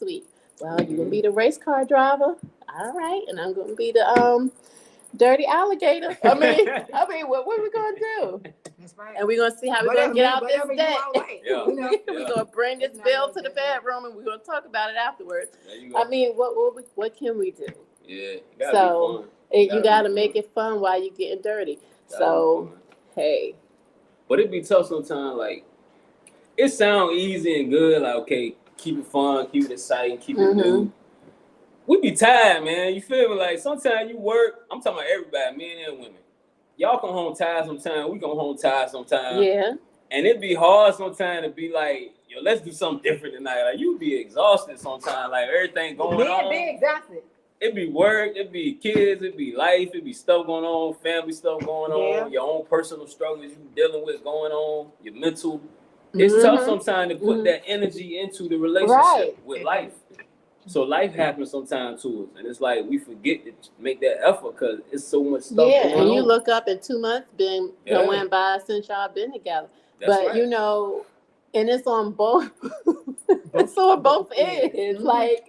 week? Well, you're gonna be the race car driver. All right, and I'm gonna be the dirty alligator. I mean, what we gonna do? That's right. And we're gonna see how we're gonna get out this whatever you debt. all like. Yeah. You know? We're gonna bring this It's not bill like to the that. bedroom, and we're gonna talk about it afterwards. There you go. I mean, what can we do? Yeah. It gotta So, be fun. You gotta be make fun. it fun while you're getting dirty. Gotta So, be fun. hey. But it be tough sometimes. Like it sound easy and good. Like okay, keep it fun, keep it exciting, keep it new. We be tired, man. You feel me? Like sometimes you work. I'm talking about everybody, men and women. Y'all come home tired sometimes. We come home tired sometimes. Yeah. And it be hard sometimes to be like, yo, let's do something different tonight. Like you be exhausted sometimes. Like everything going on. Be exhausted. It be work, it be kids, it be life, it be stuff going on, family stuff going on, your own personal struggles you dealing with going on, your mental. It's tough sometimes to put that energy into the relationship with life. So life happens sometimes to us, and it's like we forget to make that effort because it's so much stuff going on. And you look up in 2 months been going by since y'all been together. That's but right. And it's on both. It's on both ends. Like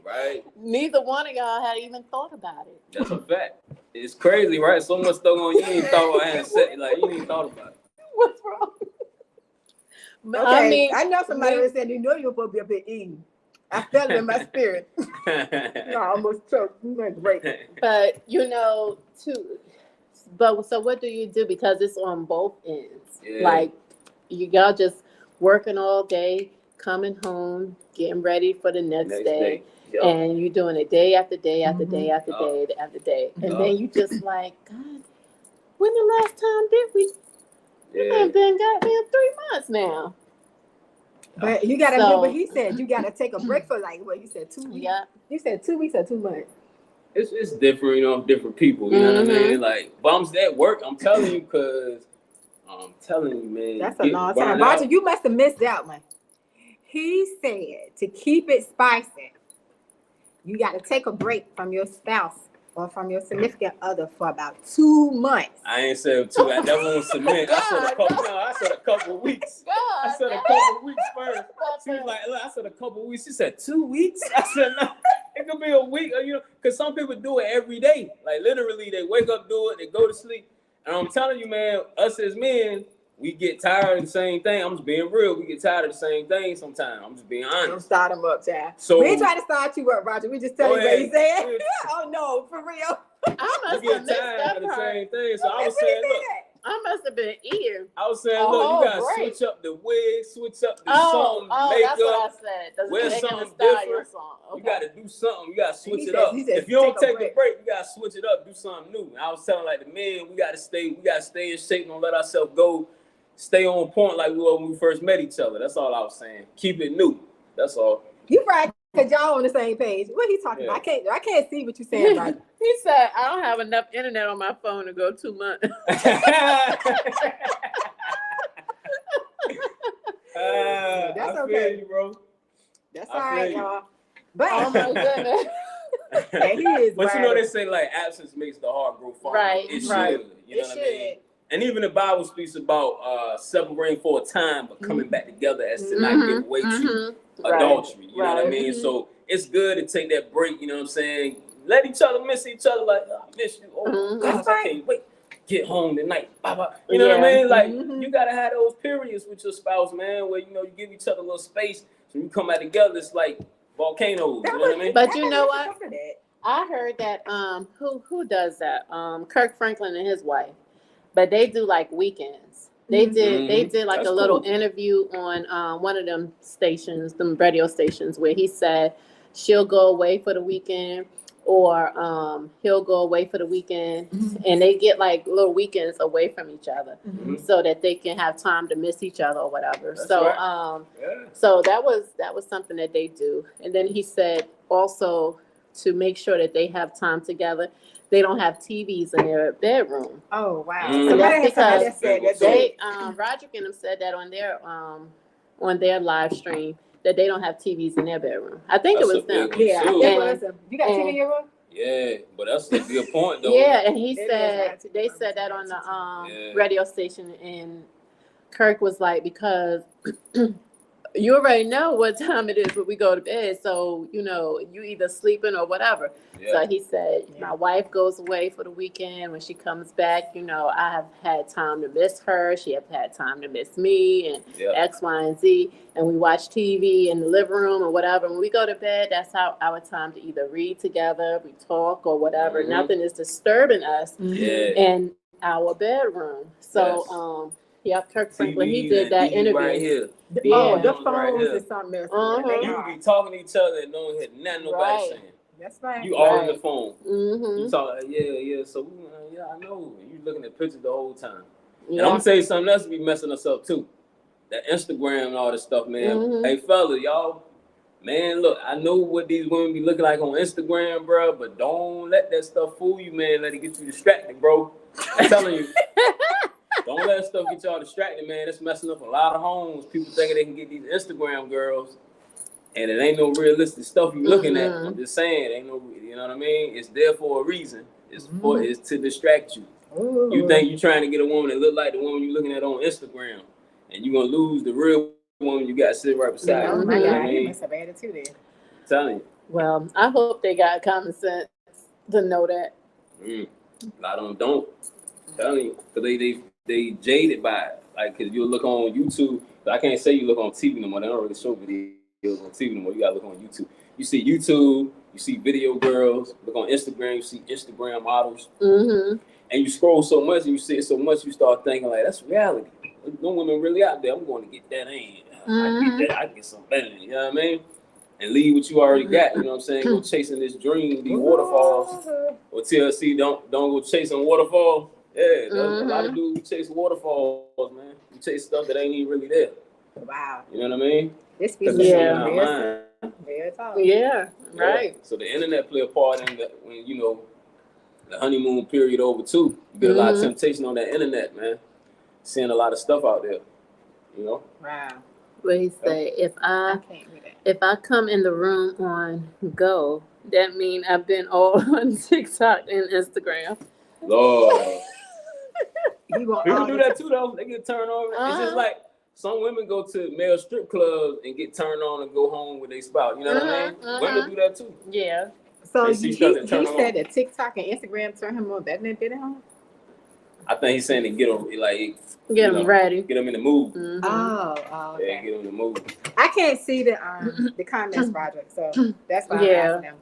neither one of y'all had even thought about it. That's a fact. It's crazy, right? So much stuff on you ain't thought about having sex. Like you ain't thought about it. What's wrong? Okay, I know somebody that said you know you're supposed to be up here eating. I felt it in my spirit. I almost choked. Great. But so what do you do? Because it's on both ends. Yeah. Like y'all just working all day, coming home, getting ready for the next day. Yep. And you're doing it day after day after day after day after day. And then you just like, God, when the last time did we? It ain't been goddamn 3 months now. But you gotta remember, he said you gotta take a break for like what you said 2 weeks. Yeah. You said 2 weeks or 2 months. It's different, different people. You know what I mean? Like, but I'm at work. I'm telling you, cause I'm telling you, man. That's a long time. Roger, you must have missed that one. He said to keep it spicy, you got to take a break from your spouse or from your significant other for about 2 months. I ain't said 2. I never want to submit. I said a couple. No, I said a couple of weeks. I said a couple of weeks first. She was like, look, I said a couple of weeks. She said 2 weeks. I said no. It could be a week, or, you know, because some people do it every day. Like literally, they wake up, do it, they go to sleep. And I'm telling you, man, us as men, we get tired of the same thing. I'm just being real. We get tired of the same thing sometimes. I'm just being honest. Don't start them up, child. So We ain't trying to start you up, Roger. We just tell you what he said. Go ahead. Oh no, for real. I must We have get missed tired that of the part. same thing. So I was That's what he saying, look, said. I must have been eating. I was saying, A look, whole you gotta break. switch up the wig, switch up the Oh, song, makeup. that's what I said. Doesn't wear make it something style your different. song. You gotta do something. You gotta switch He it said- up. he said, If you don't take a take a break, you gotta switch it up, do something new. I was telling like the men, we gotta stay in shape, don't let ourselves go. Stay on point like we were when we first met each other. That's all I was saying. Keep it new. That's all. You right, because y'all on the same page. What he talking about? I can't see what you're saying, Roger. He said, I don't have enough internet on my phone to go 2 months. That's I okay. feel you, bro. That's I all right, feel you. y'all. But Oh my goodness. yeah, he is But you know right. they say like absence makes the heart grow fonder. Right, It right. should. You know It what I mean? should. And even the Bible speaks about separating for a time, but coming back together as to not give way to adultery. You know what I mean? Mhm. So it's good to take that break. You know what I'm saying? Let each other miss each other. Like, oh, I miss you. Oh Mhm. gosh, That's I right. can't wait. Get home tonight. Bye bye. You know what I Yeah. mean? Like Mhm. you gotta have those periods with your spouse, man, where you know you give each other a little space. So when you come out together, it's like volcanoes. You know what I mean? But you know what? After that. I heard that who does that? Kirk Franklin and his wife. But they do like weekends. They Mhm. did like That's a little cool. interview on one of them stations, them radio stations, where he said she'll go away for the weekend or he'll go away for the weekend, and they get like little weekends away from each other Mhm. so that they can have time to miss each other or whatever. That's So right. Yeah. so that was something that they do. And then he said also to make sure that they have time together, they don't have TVs in their bedroom. Oh wow. Mm. Somebody That's had because said that. They Roger and them said that on their live stream that they don't have TVs in their bedroom. I think That's it a was them. big one, Yeah, too. it And- was. You got TV in your room? Yeah, but that's a good point though. Yeah, and he It is said right. they said that on the Yeah. radio station, and Kirk was like, because you already know what time it is when we go to bed, so you know you either sleeping or whatever. Yeah. So he said, my wife goes away for the weekend. When she comes back, you know, I have had time to miss her. She have had time to miss me, and Yeah. X, Y, and Z. And we watch TV in the living room or whatever. When we go to bed, that's our time to either read together, we talk, or whatever. Mhm. Nothing is disturbing us Yeah. in our bedroom. So, Yes. Kirk Franklin, he TV did that and TV interview. right here. Yeah. Oh, the Phones right phones here. is something else. Uh-huh. They You are. be talking to each other and don't hear nothing nobody Right. saying. That's right. You all in Right. the phone. Mm-hmm. You talk like, yeah. So yeah, I know. You looking at pictures the whole time. And I'm Yeah. gonna tell you something else be messing us up too. That Instagram and all this stuff, man. Mhm. Hey fella, y'all, man, look, I know what these women be looking like on Instagram, bro, but don't let that stuff fool you, man. Let it get you distracted, bro. I'm telling you. Don't let that stuff get y'all distracted, man. It's messing up a lot of homes. People thinking they can get these Instagram girls, and it ain't no realistic stuff you looking at. Mhm. I'm just saying, ain't no, you know what I mean? It's there for a reason. It's Mhm. it's to distract you. Ooh. You think you trying to get a woman that look like the woman you looking at on Instagram, and you gonna lose the real woman you got sitting right beside you. Oh You my know what God, I he mean? must have attitude there. I'm telling you. Well, I hope they got common sense to know that. A lot of them don't. I'm telling you, because they jaded by it. Like, cause you look on YouTube. I can't say you look on TV no more. They don't really show videos on TV no more. You gotta look on YouTube. You see YouTube. You see video girls. Look on Instagram. You see Instagram models. Mm-hmm. And you scroll so much and you see it so much, you start thinking like, that's reality. No women really out there. I'm going to get that in. I get that. I get some better. You know what I mean? And leave what you already got. You know what I'm saying? Go chasing this dream, these waterfalls. Or TLC, don't go chasing waterfalls. Yeah, a lot of dudes chase waterfalls, man. You chase stuff that ain't even really there. Wow. You know what I mean? This Because piece it's of in Yeah. our mind. real talk. Yeah, Yeah. right. So the internet play a part in that when, you know, the honeymoon period over too. You get a lot of temptation on that internet, man. Seeing a lot of stuff out there, you know. Wow. What he say? I can't do that. If I come in the room on go, That mean I've been all on TikTok and Instagram. Lord. He want People all do the- that too, though. They get turned on. It's just like some women go to male strip clubs and get turned on and go home with their spouse. You know what I mean? Women do that too. Yeah. So They he see stuff that turn them said on. that TikTok and Instagram turn him on better than being at home. I think he's saying to get them, like, Get them ready. get them in the mood. Mhm. Oh, Yeah, okay. get them in the mood. I can't see the comments, Roderick, so that's why Yeah. I'm asking him.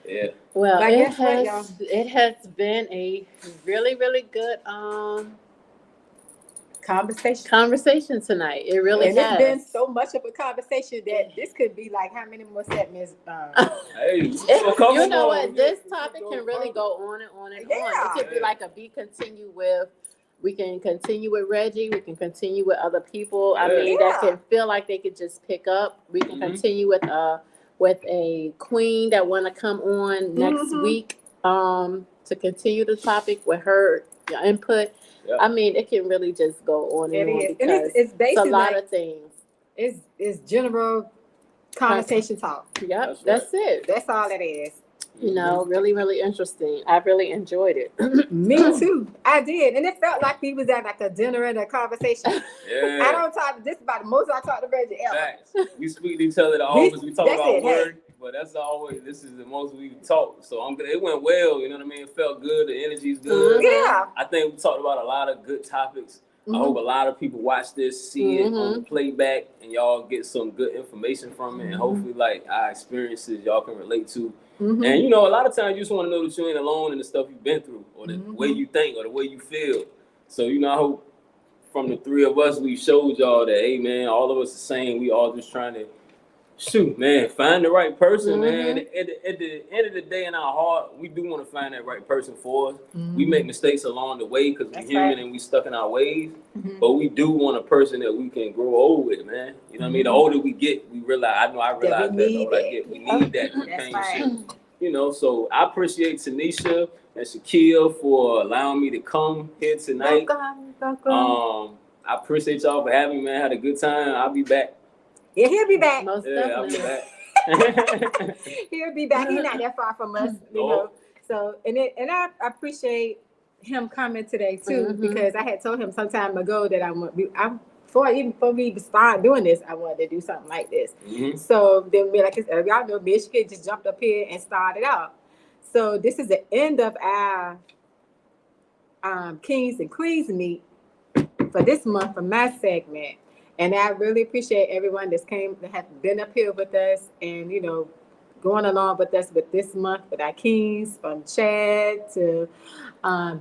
Yeah. Well, But it guess what, has y'all? it has been a really, really good conversation tonight. It really And has. it's been so much of a conversation that this could be like how many more segments? Hey, You know what? This topic can really go on and on and on. Yeah. It could be like continue with. We can continue with Reggie. We can continue with other people. I mean, that Yeah. can feel like they could just pick up. We can Mhm. continue with a queen that want to come on next week to continue the topic with her input. Yeah. I mean, it can really just go on and It on is. And because it's basically a lot like, of things. it's general conversation talk. Yep, That's that's it. That's all it is. You know, really, really interesting. I really enjoyed it. Me too. I did. And it felt like we was at like a dinner and a conversation. Yeah. I don't talk this about the most I talk to Reggie ever. Facts. We speak to each other the office. We talk that's about it, hey. work, but that's always, this is the most we talk. So I'm good. It went well. You know what I mean? It felt good. The energy's good. Yeah. I think we talked about a lot of good topics. I hope a lot of people watch this, see it on the playback, and y'all get some good information from it. And hopefully, like, our experiences y'all can relate to. And, you know, a lot of times you just want to know that you ain't alone in the stuff you've been through or the way you think or the way you feel. So, you know, I hope from the three of us, we showed y'all that, hey, man, all of us the same. We all just trying to, shoot, man, find the right person, man. At the end of the day, in our heart, we do want to find that right person for us. We make mistakes along the way because we're human and we stuck in our ways. But we do want a person that we can grow old with, man. You know what I mean? The older we get, we realize, I realize that the older I get, we need that companionship. You know, so I appreciate Tanisha and Shaquille for allowing me to come here tonight. Welcome. I appreciate y'all for having me, man. Had a good time. I'll be back. Yeah, he'll be back. Most Yeah, I'll definitely. be back. He'll be back. He's not that far from us, you know. So and I appreciate him coming today too, because I had told him some time ago that before we start doing this, I wanted to do something like this. So then we, like y'all know, me and Shakir just jumped up here and started out. So this is the end of our Kings and Queens meet for this month for my segment. And I really appreciate everyone that have been up here with us and, you know, going along with us with this month with our Kings, from Chad to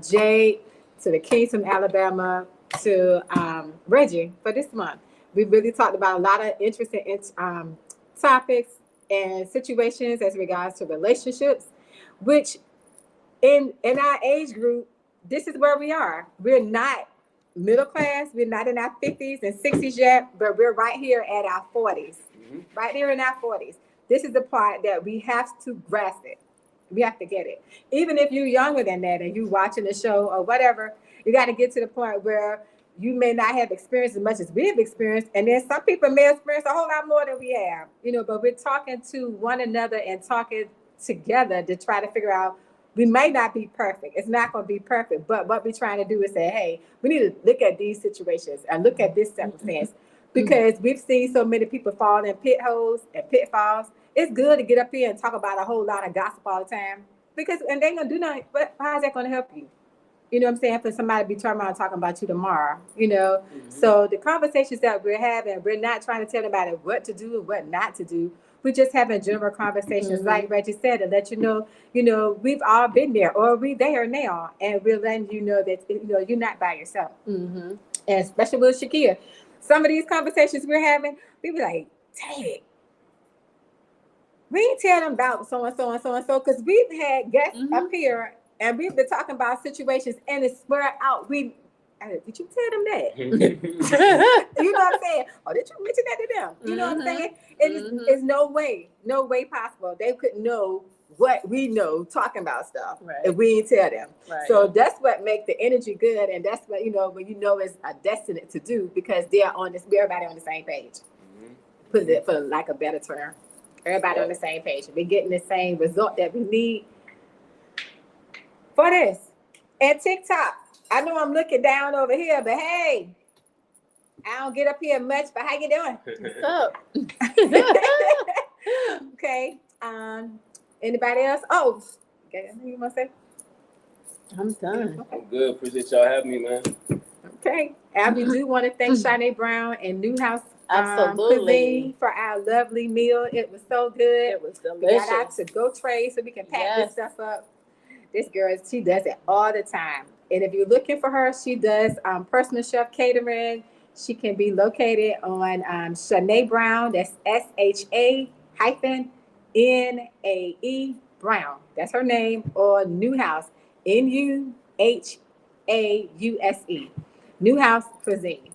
Jake to the Kings from Alabama to Reggie for this month. We really talked about a lot of interesting topics and situations as regards to relationships, which in our age group, this is where we are. We're not middle class. We're not in our 50s and 60s yet, but we're right here at our 40s. Right here in our 40s. This is the part that we have to grasp it. We have to get it. Even if you're younger than that and you watching the show or whatever, you got to get to the point where you may not have experienced as much as we've experienced, and then some people may experience a whole lot more than we have, you know, but we're talking to one another and talking together to try to figure out, we may not be perfect. It's not going to be perfect, but what we're trying to do is say, hey, we need to look at these situations and look at this circumstance, because we've seen so many people fall in pit holes and pitfalls. It's good to get up here and talk about a whole lot of gossip all the time, because, and they ain't going to do nothing, but how is that going to help you? You know what I'm saying? For somebody to be turning around talking about you tomorrow, you know? So the conversations that we're having, we're not trying to tell anybody what to do and what not to do. We're just having general conversations, like Reggie said, to let you know, we've all been there, or we there now, and we're letting you know that, you know, you're not by yourself. And especially with Shakir, some of these conversations we're having, we be like, dang it. We ain't tell them about so and so and so and so, because we've had guests up here and we've been talking about situations, and it's swear out. Did you tell them that? You know what I'm saying? Or did you mention that to them? You know what I'm saying? It's no way possible they could know what we know talking about stuff if we ain't tell them. So that's what makes the energy good, and that's what, you know, when you know it's a destiny to do, because they're on this, everybody on the same page. Put it for lack of a better term. Everybody on the same page. We're getting the same result that we need for this. And TikTok, I know I'm looking down over here, but hey, I don't get up here much, but how you doing? What's up? Okay. Anybody else? Oh, okay. You want to say? I'm done. I'm good. Appreciate y'all having me, man. Okay. And we do want to thank Shanae Brown and New House Absolutely. Cuisine for our lovely meal. It was so good. It was We got our delicious. to-go tray so we can pack Yes. this stuff up. This girl, she does it all the time. And if you're looking for her, she does personal chef catering. She can be located on Shanae Brown. That's SHA-NAE Brown. That's her name. Or New House, NUHAUSE. New House Cuisine.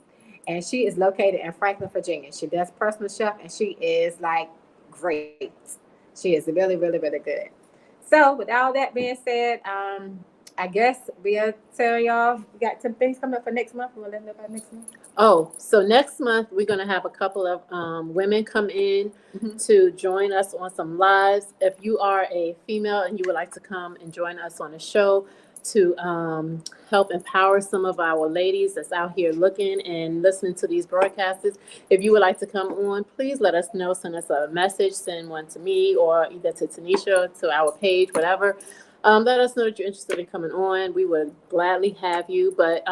And she is located in Franklin, Virginia. She does personal chef, and she is like great. She is really, really, really good. So with all that being said, I guess we'll tell y'all we got some things coming up for next month. We'll let them know about next month. Oh, so next month we're gonna have a couple of women come in to join us on some lives. If you are a female and you would like to come and join us on the show to help empower some of our ladies that's out here looking and listening to these broadcasts, if you would like to come on, please let us know. Send us a message. Send one to me or either to Tanisha, to our page, whatever. Let us know that you're interested in coming on. We would gladly have you. But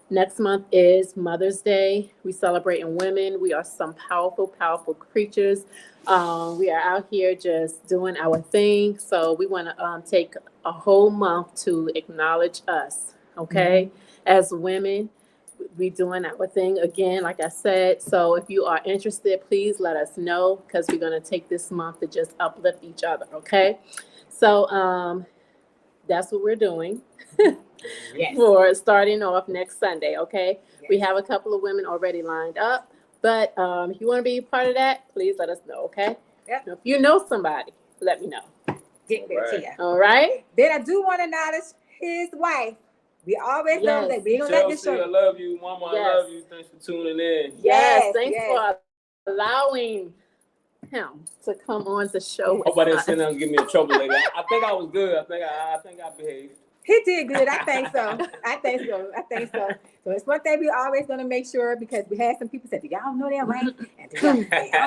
next month is Mother's Day. We celebrating women. We are some powerful, powerful creatures. We are out here just doing our thing. So we want to take a whole month to acknowledge us, okay? As women, we doing our thing again, like I said. So if you are interested, please let us know because we're going to take this month to just uplift each other, okay? So that's what we're doing. Yes. For starting off next Sunday, okay? Yes. We have a couple of women already lined up, but if you want to be a part of that, please let us know, okay? Yep. If you know somebody, let me know. Get there to you. All right? Then I do want to acknowledge his wife. We always know Yes. that we don't let this Chelsea, I show. love you. Mama, Yes. I love you. Thanks for tuning in. Yes, Yes, thanks yes. for allowing him to come on the show with Hope I didn't us. send them and give me in trouble later. I think I was good. I think I behaved. He did good. I think so. I think so. So it's one thing we always going to make sure, because we had some people say, do y'all know that wife? And do y'all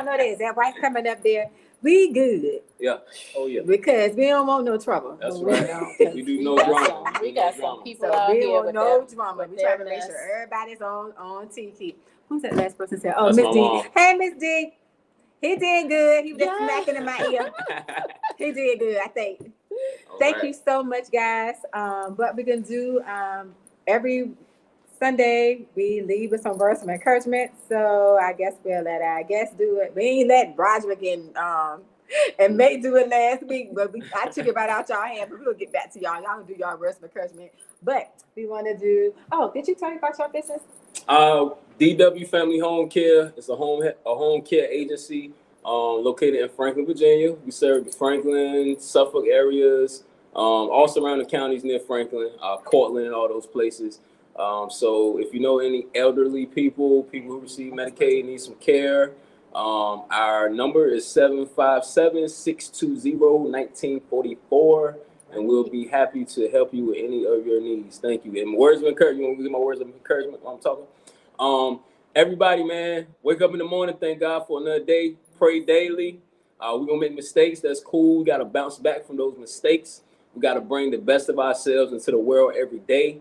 know that? Is that wife coming up there? We good. Yeah. Oh yeah. Because we don't want no trouble. That's We right. don't. We do no got drama. some- We got some people So out we here don't with no that. drama. with We try to their make mess. sure everybody's on Tiki. Who's that last person said? Oh, That's Miss my D. mom. Hey, Miss D. He did good. He was just Yeah. smacking in my ear. He did good, I think. All Thank right. you so much, guys. What we can do every Sunday, we leave with some words of encouragement. So I guess we'll let our guests do it. We ain't let Broderick and May do it last week, but I took it right out y'all hand. But we'll get back to y'all. Y'all can do y'all words of encouragement. But we want to do. Oh, did you tell me about your business? DW Family Home Care is a home care agency located in Franklin, Virginia. We serve the Franklin, Suffolk areas, all surrounding counties near Franklin, Cortland, all those places. So if you know any elderly people who receive Medicaid, need some care, our number is 757-620-1944, and we'll be happy to help you with any of your needs. Thank you. And words of encouragement, you want to get my words of encouragement while I'm talking? Everybody, man, wake up in the morning, thank God for another day, pray daily. We're going to make mistakes, that's cool. We got to bounce back from those mistakes. We got to bring the best of ourselves into the world every day.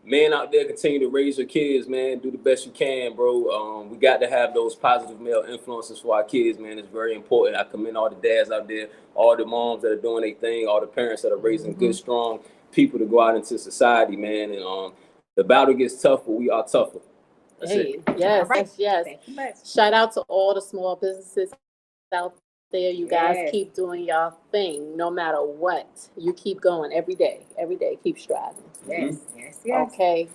Men out there, continue to raise your kids, man. Do the best you can, bro. We got to have those positive male influences for our kids, man. It's very important. I commend all the dads out there, all the moms that are doing their thing, all the parents that are raising good, strong people to go out into society, man. And the battle gets tough, but we are tougher. That's Hey, it. yes, All right. yes. Thank you much. Shout out to all the small businesses out there. You guys Yes. keep doing y'all thing, no matter what. You keep going every day. Every day, keep striving. Yes, yes, yes. Okay.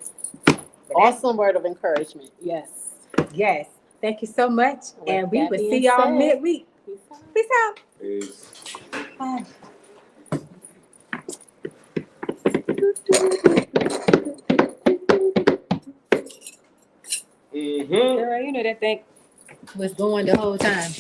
But Awesome word of encouragement. Yes. Yes. Thank you so much. With And we that will see being y'all said- midweek. Peace out. Peace. Bye. Mm-hmm. Girl, you know that thing was going the whole time.